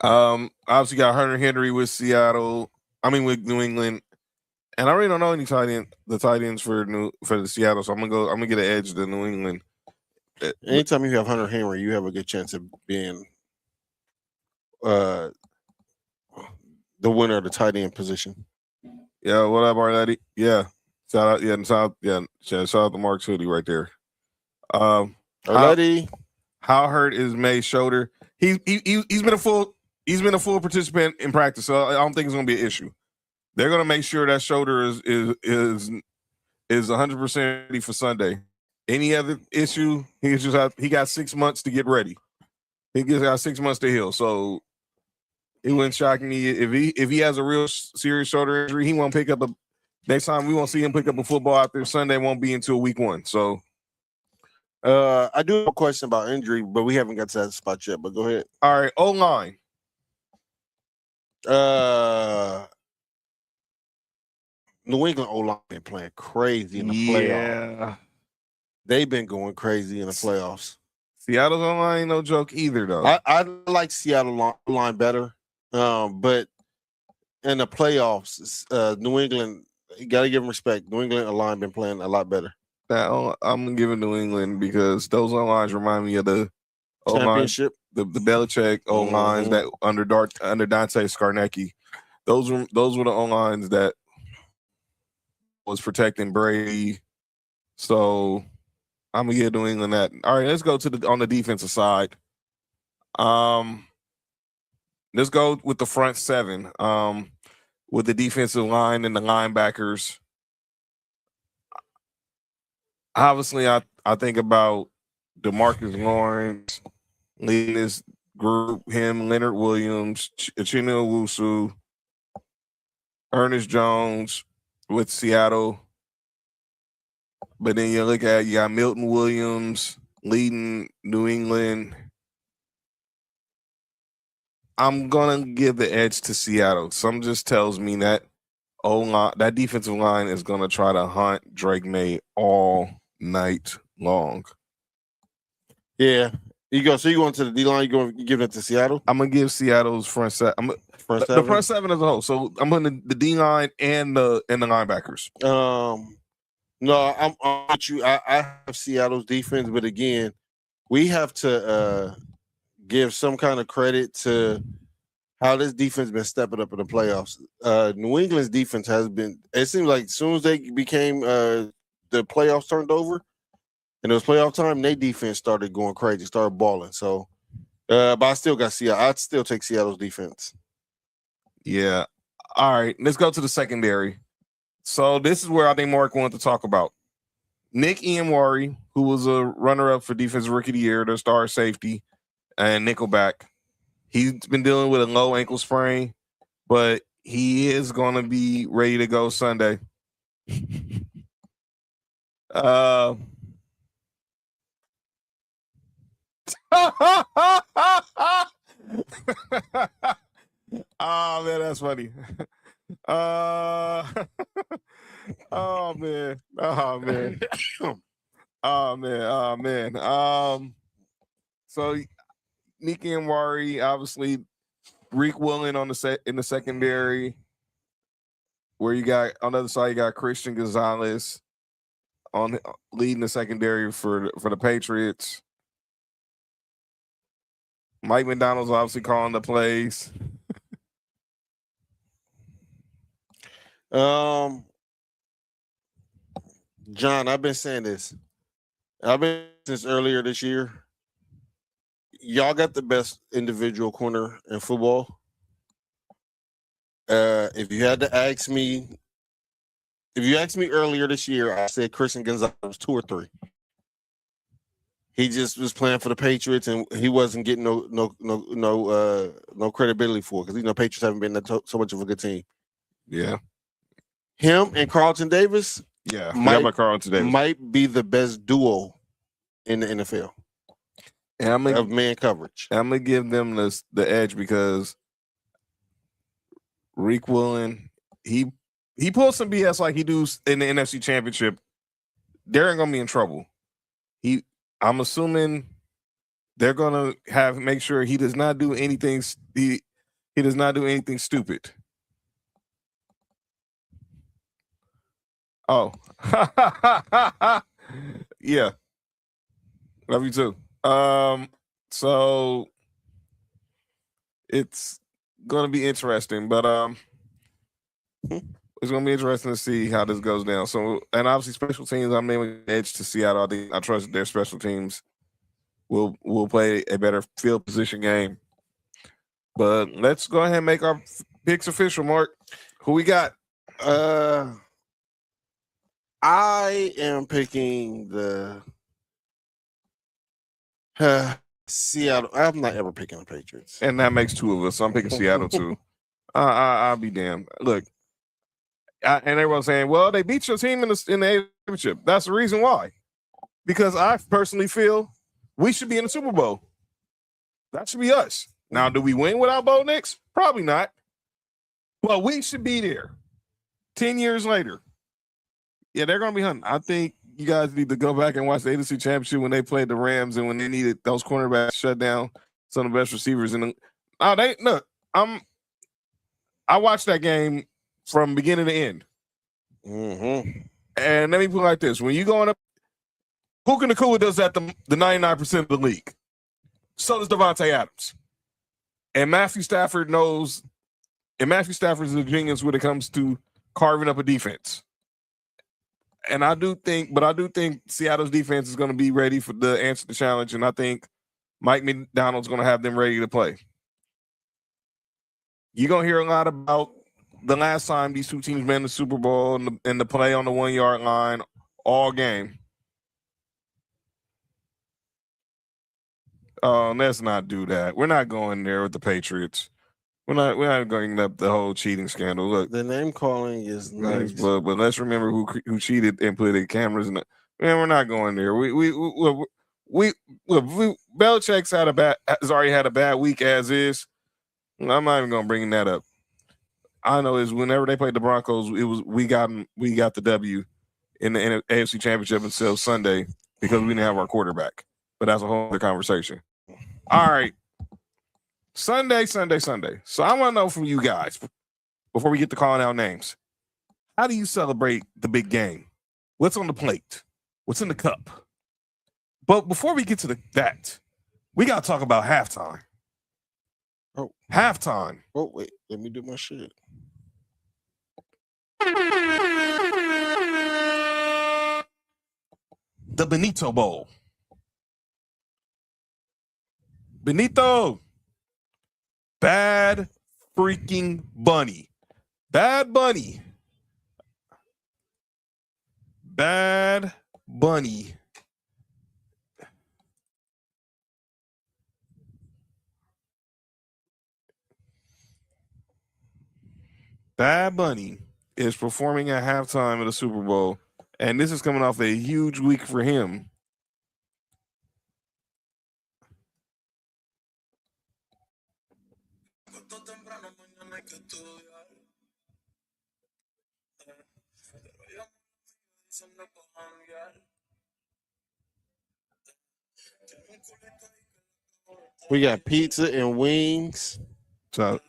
Obviously got Hunter Henry with with New England, and I really don't know any tight ends for the Seattle. So I'm gonna get an edge to New England. Anytime you have Hunter Henry, you have a good chance of being the winner of the tight end position. Yeah, what up, Arletti? Yeah. Shout out to Mark Hoodie right there. Arletti. How hurt is May's shoulder? He's been a full participant in practice, so I don't think it's gonna be an issue. They're gonna make sure that shoulder is 100% ready for Sunday. Any other issue, he got 6 months to get ready. He got 6 months to heal. So it wouldn't shock me if he has a real serious shoulder injury. He won't pick up next time we won't see him pick up a football after Sunday. Won't be until week 1. So I do have a question about injury, but we haven't got to that spot yet. But go ahead. All right, O-line. New England O-line been playing crazy in the playoffs. Yeah. They've been going crazy in the playoffs. Seattle's O-line ain't no joke either, though. I like Seattle line better, but in the playoffs, New England, you got to give them respect. New England O-line been playing a lot better. I'm giving New England because those O-lines remind me of the championship, the Belichick O-lines that under Dante Scarnecchia. Those were the O-lines that was protecting Brady. So I'm gonna give New England that. All right, let's go on the defensive side. Let's go with the front seven. With the defensive line and the linebackers. Obviously, I think about DeMarcus Lawrence leading this group, him, Leonard Williams, Chinua Owusu, Ernest Jones with Seattle. But then you got Milton Williams leading New England. I'm gonna give the edge to Seattle. Some just tells me that that defensive line is gonna try to hunt Drake May all night long. Yeah. So you going to the D line? You giving it to Seattle? I'm gonna give Seattle's front set. The front seven as a whole. So I'm putting the D line and the linebackers. No, I'm with you. I have Seattle's defense, but again, we have to give some kind of credit to how this defense been stepping up in the playoffs. New England's defense has been. It seems like as soon as they became the playoffs turned over, and it was playoff time, their defense started going crazy, started balling. So, but I still got Seattle. I'd still take Seattle's defense. Yeah. All right. Let's go to the secondary. So this is where I think Mark wanted to talk about Nick Iamwari, who was a runner-up for Defensive Rookie of the Year, the star safety, and nickelback. He's been dealing with a low ankle sprain, but he is going to be ready to go Sunday. Oh man, that's funny. Oh man. So Nick Iamwari, obviously Reek Willing in the secondary, where you got on the other side, you got Christian Gonzalez leading the secondary for the Patriots. Mike McDonald's obviously calling the plays. John, I've been saying this. Since earlier this year. Y'all got the best individual corner in football. If you asked me earlier this year, I said Christian Gonzalez was 2 or 3. He just was playing for the Patriots, and he wasn't getting no credibility for it because Patriots haven't been so much of a good team. Yeah, him and Carlton Davis. Yeah, might be the best duo in the NFL. And of man coverage. I'm gonna give them the edge because Reek Willing, he pulls some BS like he do in the NFC Championship. They're gonna be in trouble. I'm assuming they're gonna make sure he does not do anything. He does not do anything stupid. Oh, yeah. Love you too. So it's gonna be interesting, but it's gonna be interesting to see how this goes down. So, and obviously, special teams, I'm naming edge to Seattle. I trust their special teams will play a better field position game. But let's go ahead and make our picks official. Mark, who we got? I am picking the Seattle. I'm not ever picking the Patriots, and that makes 2 of us. So I'm picking Seattle too. I'll be damned. Look, and everyone's saying, "Well, they beat your team in the championship." That's the reason why. Because I personally feel we should be in the Super Bowl. That should be us. Now, do we win without Bo Nix? Probably not. Well, we should be there. 10 years later. Yeah, they're going to be hunting. I think you guys need to go back and watch the AFC Championship when they played the Rams and when they needed those cornerbacks shut down some of the best receivers. I watched that game from beginning to end. Mm-hmm. And let me put it like this. When you going up, Puka Nacua does that the 99% of the league. So does Devontae Adams. And Matthew Stafford knows, and Matthew Stafford is a genius when it comes to carving up a defense. And I do think Seattle's defense is going to be ready to answer the challenge. And I think Mike McDonald's going to have them ready to play. You're going to hear a lot about the last time these two teams been in the Super Bowl and the play on the 1 yard line all game. Oh, let's not do that. We're not going there with the Patriots. We're not going up the whole cheating scandal. Look, The name calling is nice, but let's remember who cheated and put the cameras in. Man, we're not going there. Belichick's has already had a bad week as is. I'm not even gonna bring that up. I know is whenever they played the Broncos, we got the W in the AFC Championship until Sunday because we didn't have our quarterback. But that's a whole other conversation. All right. Sunday. So I want to know from you guys, before we get to calling out names, how do you celebrate the big game? What's on the plate? What's in the cup? But before we get to that, we got to talk about halftime. Oh. Halftime. Oh, wait. Let me do my shit. The Benito Bowl. Benito. Bad freaking Bunny. Bad Bunny. Bad Bunny. Bad Bunny is performing at halftime of the Super Bowl, and this is coming off a huge week for him. We got pizza and wings. So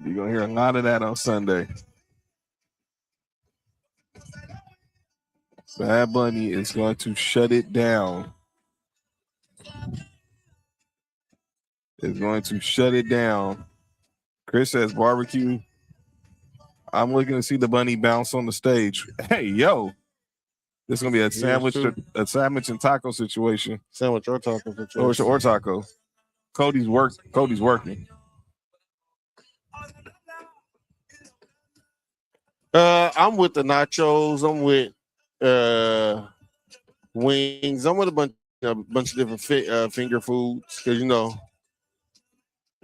you're going to hear a lot of that on Sunday. Bad Bunny is going to shut it down. Is going to shut it down. Chris says barbecue. I'm looking to see the bunny bounce on the stage. Hey, yo. This is going to be a sandwich and taco situation. Sandwich or taco situation. Or taco. Cody's working. I'm with the nachos. I'm with wings. I'm with a bunch of different finger foods because you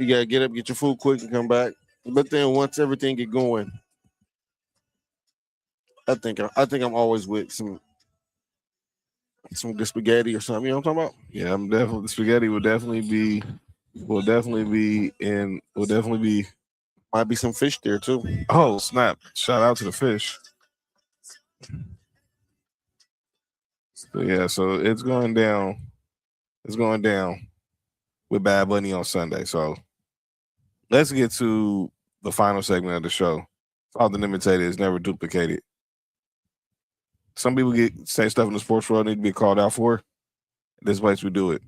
gotta get up, get your food quick, and come back. But then once everything get going, I think I'm always with some good spaghetti or something. You know what I'm talking about? Yeah, I'm definitely. Spaghetti will definitely be. Might be some fish there too. Oh snap! Shout out to the fish. So it's going down. It's going down with Bad Bunny on Sunday. So let's get to the final segment of the show. Often imitated is never duplicated. Some people say stuff in the sports world need to be called out for. This place we do it.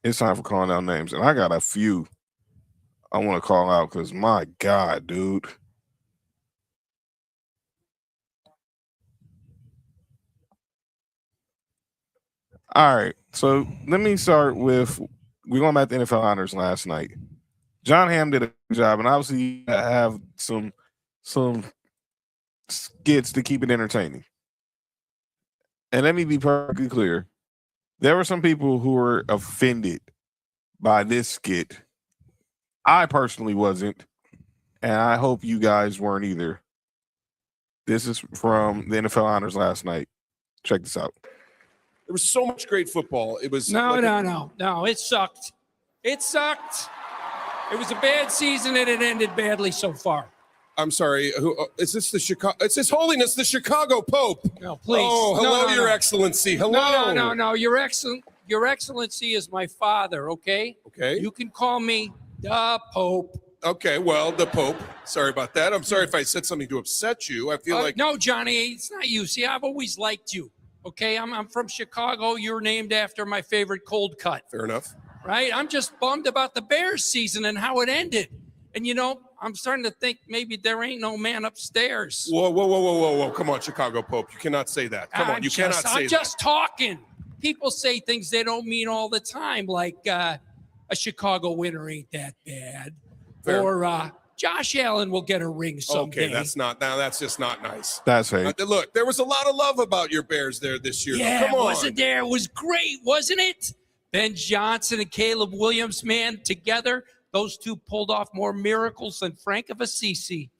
It's time for calling out names. And I got a few I want to call out because my God, dude. All right. So let me start with we're going back to NFL honors last night. John Hamm did a good job, and obviously you have some skits to keep it entertaining. And let me be perfectly clear. There were some people who were offended by this skit. I personally wasn't, and I hope you guys weren't either. This is from the NFL honors last night. Check this out. There was so much great football. It was No. It sucked. It sucked. It was a bad season, and it ended badly so far. I'm sorry. Is this the Chicago? It's His Holiness the Chicago Pope. No, please. Oh, hello, No. Your Excellency. Hello. No. Your Excellency is my father. Okay. Okay. You can call me the Pope. Okay. Well, the Pope. Sorry about that. I'm sorry if I said something to upset you. I feel like No, Johnny, it's not you. See, I've always liked you. Okay, I'm from Chicago. You're named after my favorite cold cut. fair enough. Right? I'm just bummed about the Bears season and how it ended. And I'm starting to think maybe there ain't no man upstairs. Whoa. Come on, Chicago Pope. You cannot say that. Come on, you cannot say that. I'm just talking. People say things they don't mean all the time, like a Chicago winner ain't that bad. Fair. Or Josh Allen will get a ring someday. Okay, that's just not nice. That's fake. Look, there was a lot of love about your Bears there this year. Yeah, Come on. wasn't there? It was great, wasn't it? Ben Johnson and Caleb Williams, man, together, those two pulled off more miracles than Frank of Assisi.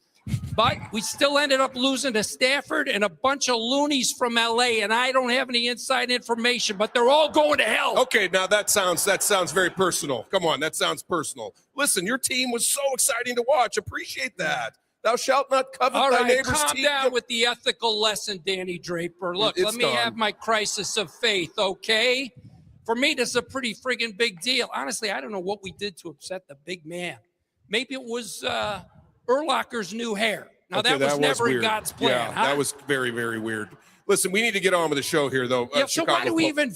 But we still ended up losing to Stafford and a bunch of loonies from L.A., and I don't have any inside information, but they're all going to hell. Okay, now that sounds very personal. Come on, that sounds personal. Listen, your team was so exciting to watch. Appreciate that. Thou shalt not covet All thy right, neighbor's calm team. down with the ethical lesson, Danny Draper. Look, It's let me done. have my crisis of faith, okay? For me, this is a pretty friggin' big deal. Honestly, I don't know what we did to upset the big man. Maybe it was Urlacher's new hair. Now, Okay, that was never in weird. God's plan, Yeah, huh? that was very, very weird. Listen, we need to get on with the show here, though. Yeah, so why do we Pope.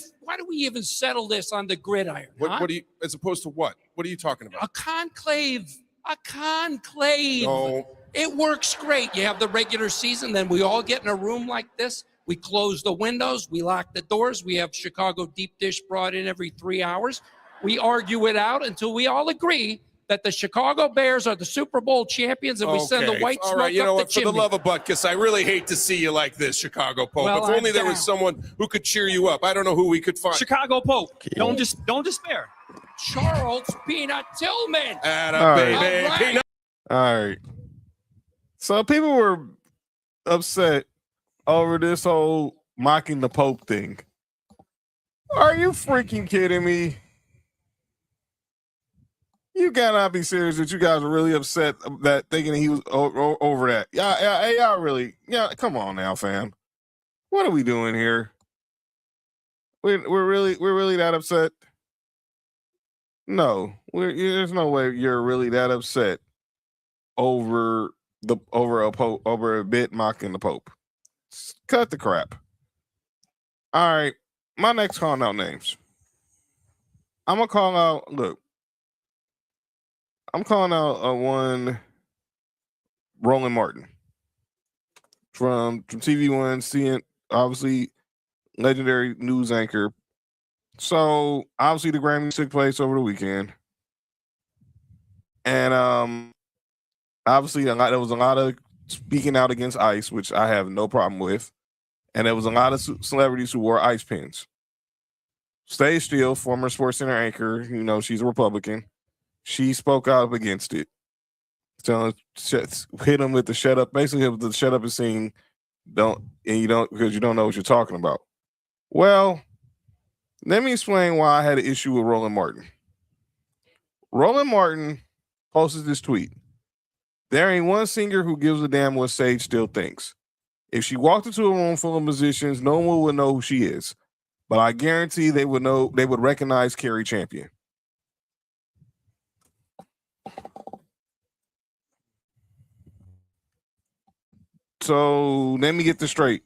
even settle this on the gridiron? Huh? What do you, as opposed to what? What are you talking about? A conclave. A conclave. No. It works great. You have the regular season, then we all get in a room like this. We close the windows. We lock the doors. We have Chicago deep dish brought in every 3 hours. We argue it out until we all agree that the Chicago Bears are the Super Bowl champions, and we send the white All smoke right, you know up what? the For chimney. the love of Butkus, I really hate to see you like this, Chicago Pope. Well, if only I'm there was down. someone who could cheer you up. I don't know who we could find. Chicago Pope. Don't despair. Charles Peanut Tillman. Atta All baby. right. All right. Peanut. All right. So people were upset over this whole mocking the Pope thing. Are you freaking kidding me? You cannot be serious that you guys are really upset that thinking he was over that. Y'all really, come on now, fam. What are we doing here? We're really that upset? No, there's no way you're really that upset over a bit mocking the Pope. Cut the crap. All right, my next calling out names. I'm gonna call out. Look, I'm calling out one Roland Martin from TV1, seeing obviously legendary news anchor. So obviously the Grammys took place over the weekend, and obviously there was a lot of speaking out against ICE, which I have no problem with, and there was a lot of celebrities who wore ICE pins. Stay Steele, former Sports Center anchor, she's a Republican. She spoke out against it, hit him with the shut up. Basically, the shut up is saying because you don't know what you're talking about. Well, let me explain why I had an issue with Roland Martin. Roland Martin posted this tweet. There ain't one singer who gives a damn what Sage Steele thinks. If she walked into a room full of musicians, no one would know who she is. But I guarantee they would recognize Carrie Champion. So let me get this straight,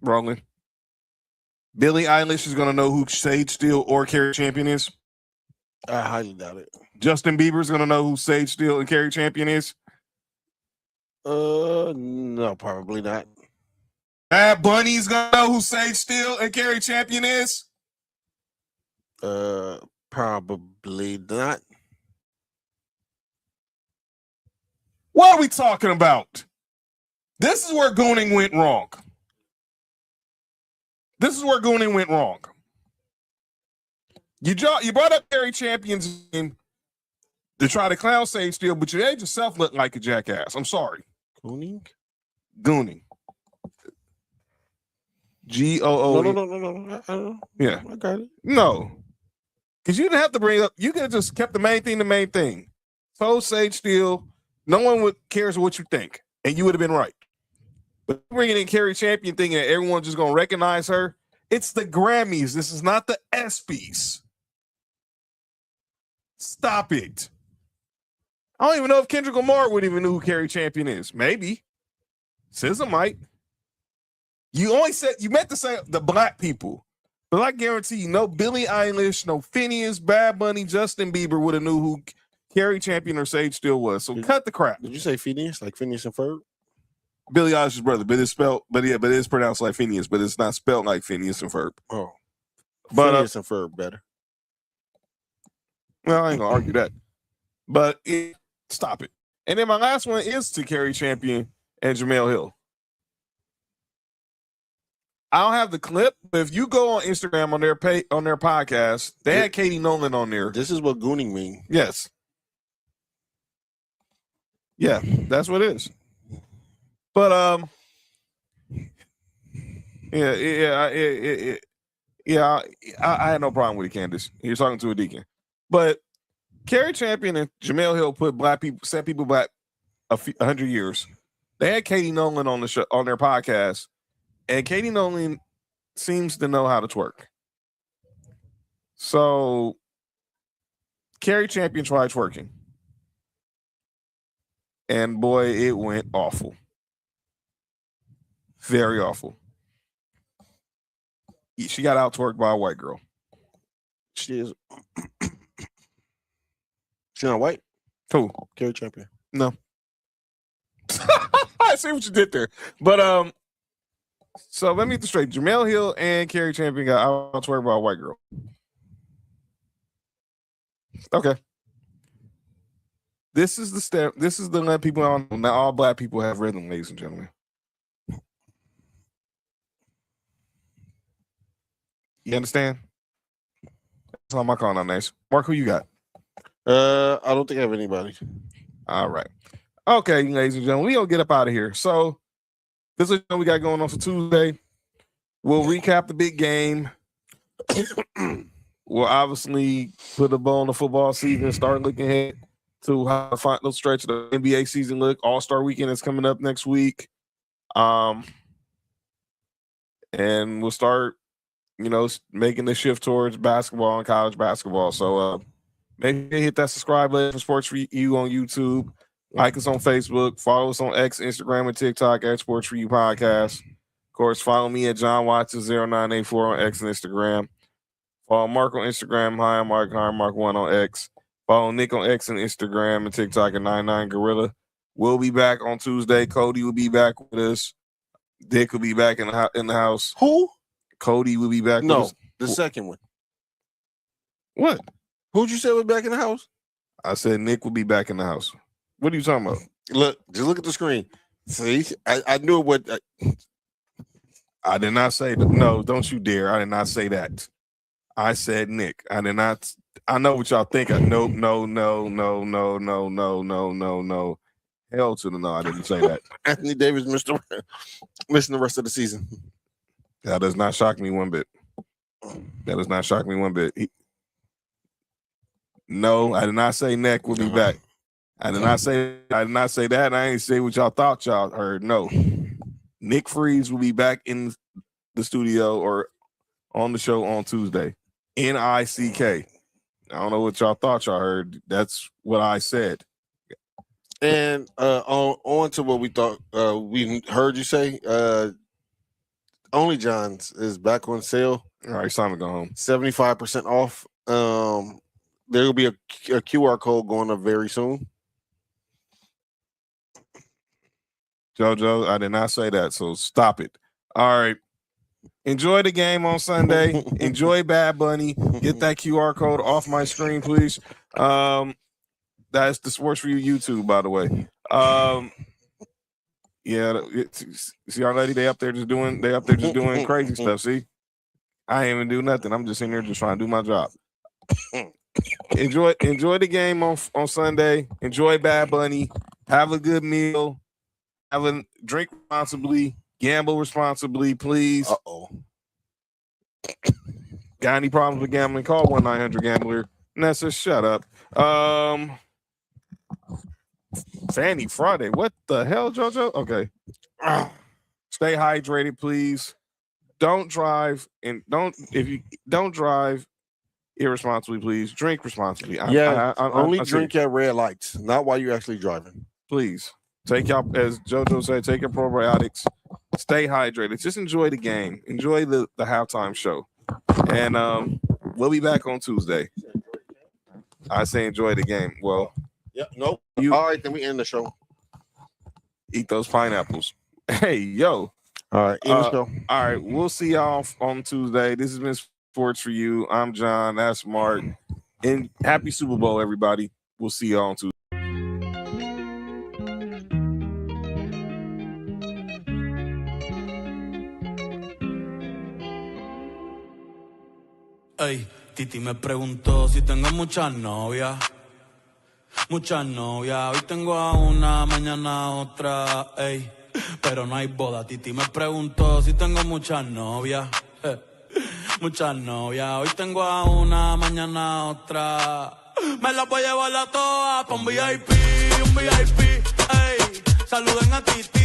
Roland. Billie Eilish is going to know who Sage Steele or Carrie Champion is. I highly doubt it. Justin Bieber is going to know who Sage Steele and Carrie Champion is. No, probably not. Bad Bunny's going to know who Sage Steele and Carrie Champion is. Probably not. What are we talking about? This is where Gooning went wrong. You brought up Carrie Champion's name to try to clown Sage Steele, but you made yourself look like a jackass. I'm sorry. Gooning? Gooning. G-O-O. No. Yeah. I got it. No. Because you didn't have to bring up, you could have just kept the main thing. So Sage Steele, no one cares what you think, and you would have been right. But bringing in Carrie Champion thinking that everyone's just going to recognize her, it's the Grammys. This is not the ESPYs. Stop it. I don't even know if Kendrick Lamar would even know who Carrie Champion is. Maybe. SZA might. You meant to say the black people. But I guarantee you, no Billie Eilish, no Phineas, Bad Bunny, Justin Bieber would have knew who Kerry Champion or Sage still was. So cut the crap. Did you say Phineas? Like Phineas and Ferb? Billy Eilish's brother, but it's spelled, but it's pronounced like Phineas, but it's not spelled like Phineas and Ferb. Oh, But Phineas and Ferb better. Well, I ain't gonna argue that. But stop it. And then my last one is to Kerry Champion and Jamel Hill. I don't have the clip, but if you go on Instagram on their podcast, they had Katie Nolan on there. This is what gooning means. Yes. Yeah, that's what it is. But I had no problem with it, Candace. He was talking to a deacon. But Kerry Champion and Jamel Hill put black people, set people back 100 years. They had Katie Nolan on the show, on their podcast, and Katie Nolan seems to know how to twerk. So Kerry Champion tried twerking. And boy, it went awful. Very awful. She got out twerked by a white girl. She is. She not white? Who? Kerry Champion. No. I see what you did there. But so let me get this straight. Jamel Hill and Kerry Champion got out twerked by a white girl. Okay. This is the step. This is the let people know. Now all black people have rhythm, ladies and gentlemen. You understand? That's all my calling on names. Mark, who you got? I don't think I have anybody. All right. Okay, ladies and gentlemen, we gonna get up out of here. So this is what we got going on for Tuesday. We'll recap the big game. We'll obviously put a bow on the football season, start looking ahead to how the final stretch of the NBA season look. All-Star weekend is coming up next week. And we'll start, making the shift towards basketball and college basketball. So make sure you hit that subscribe button for Sports4U on YouTube. Like us on Facebook. Follow us on X, Instagram, and TikTok at Sports4U Podcast. Of course, follow me at John Watson0984 on X and Instagram. Follow Mark on Instagram. Hi, I'm Mark. Hi, I'm Mark1 on X. Follow Nick on X and Instagram and TikTok at 99Gorilla. We'll be back on Tuesday. Cody will be back with us. Dick will be back in the house. Who? Cody will be back with us. The second one. What? Who'd you say was back in the house? I said Nick will be back in the house. What are you talking about? Look, just look at the screen. See, I knew what. I did not say that. No, don't you dare. I did not say that. I said Nick. I did not. I know what y'all think. No. Hell to the no. I didn't say that. Anthony Davis missing the rest of the season. That does not shock me one bit. That does not shock me one bit. No, I did not say Nick will be back. I did not say that. And I ain't say what y'all thought y'all heard. No. Nick Freeze will be back in the studio or on the show on Tuesday. NICK. I don't know what y'all thought y'all heard. That's what I said. And on to what we thought we heard you say. Only John's is back on sale. All right, it's time to go home. 75% off. There will be a QR code going up very soon. JoJo, I did not say that, so stop it. All right. Enjoy the game on Sunday. Enjoy Bad Bunny. Get that QR code off my screen, please. That's the Sports4U YouTube, by the way. See our lady, they up there just doing crazy stuff. See, I ain't even do nothing. I'm just in there just trying to do my job. Enjoy the game on Sunday. Enjoy Bad Bunny. Have a good meal. Drink responsibly. Gamble responsibly, please. Got any problems with gambling? Call 1-900-GAMBLER. Nessa, shut up. Fanny Friday. What the hell, JoJo? Okay. Stay hydrated, please. Don't drive irresponsibly, please. Drink responsibly. Only drink at red lights, not while you're actually driving. Please. Take y'all, as JoJo said, take your probiotics. Stay hydrated. Just enjoy the game. Enjoy the halftime show. And we'll be back on Tuesday. I say enjoy the game. Well, Yeah, nope. You- All right, then we end the show. Eat those pineapples. Hey, yo. All right, end the show. All right, we'll see y'all on Tuesday. This has been Sports4U. I'm John. That's Mark. And happy Super Bowl, everybody. We'll see y'all on Tuesday. Ey, Titi me preguntó si tengo muchas novias. Muchas novias. Hoy tengo a una, mañana a otra. Ey, pero no hay boda. Titi me preguntó si tengo muchas novias. Muchas novias. Hoy tengo a una, mañana a otra. Me la voy a llevar a todas pa' un VIP, un VIP. Ey, saluden a Titi.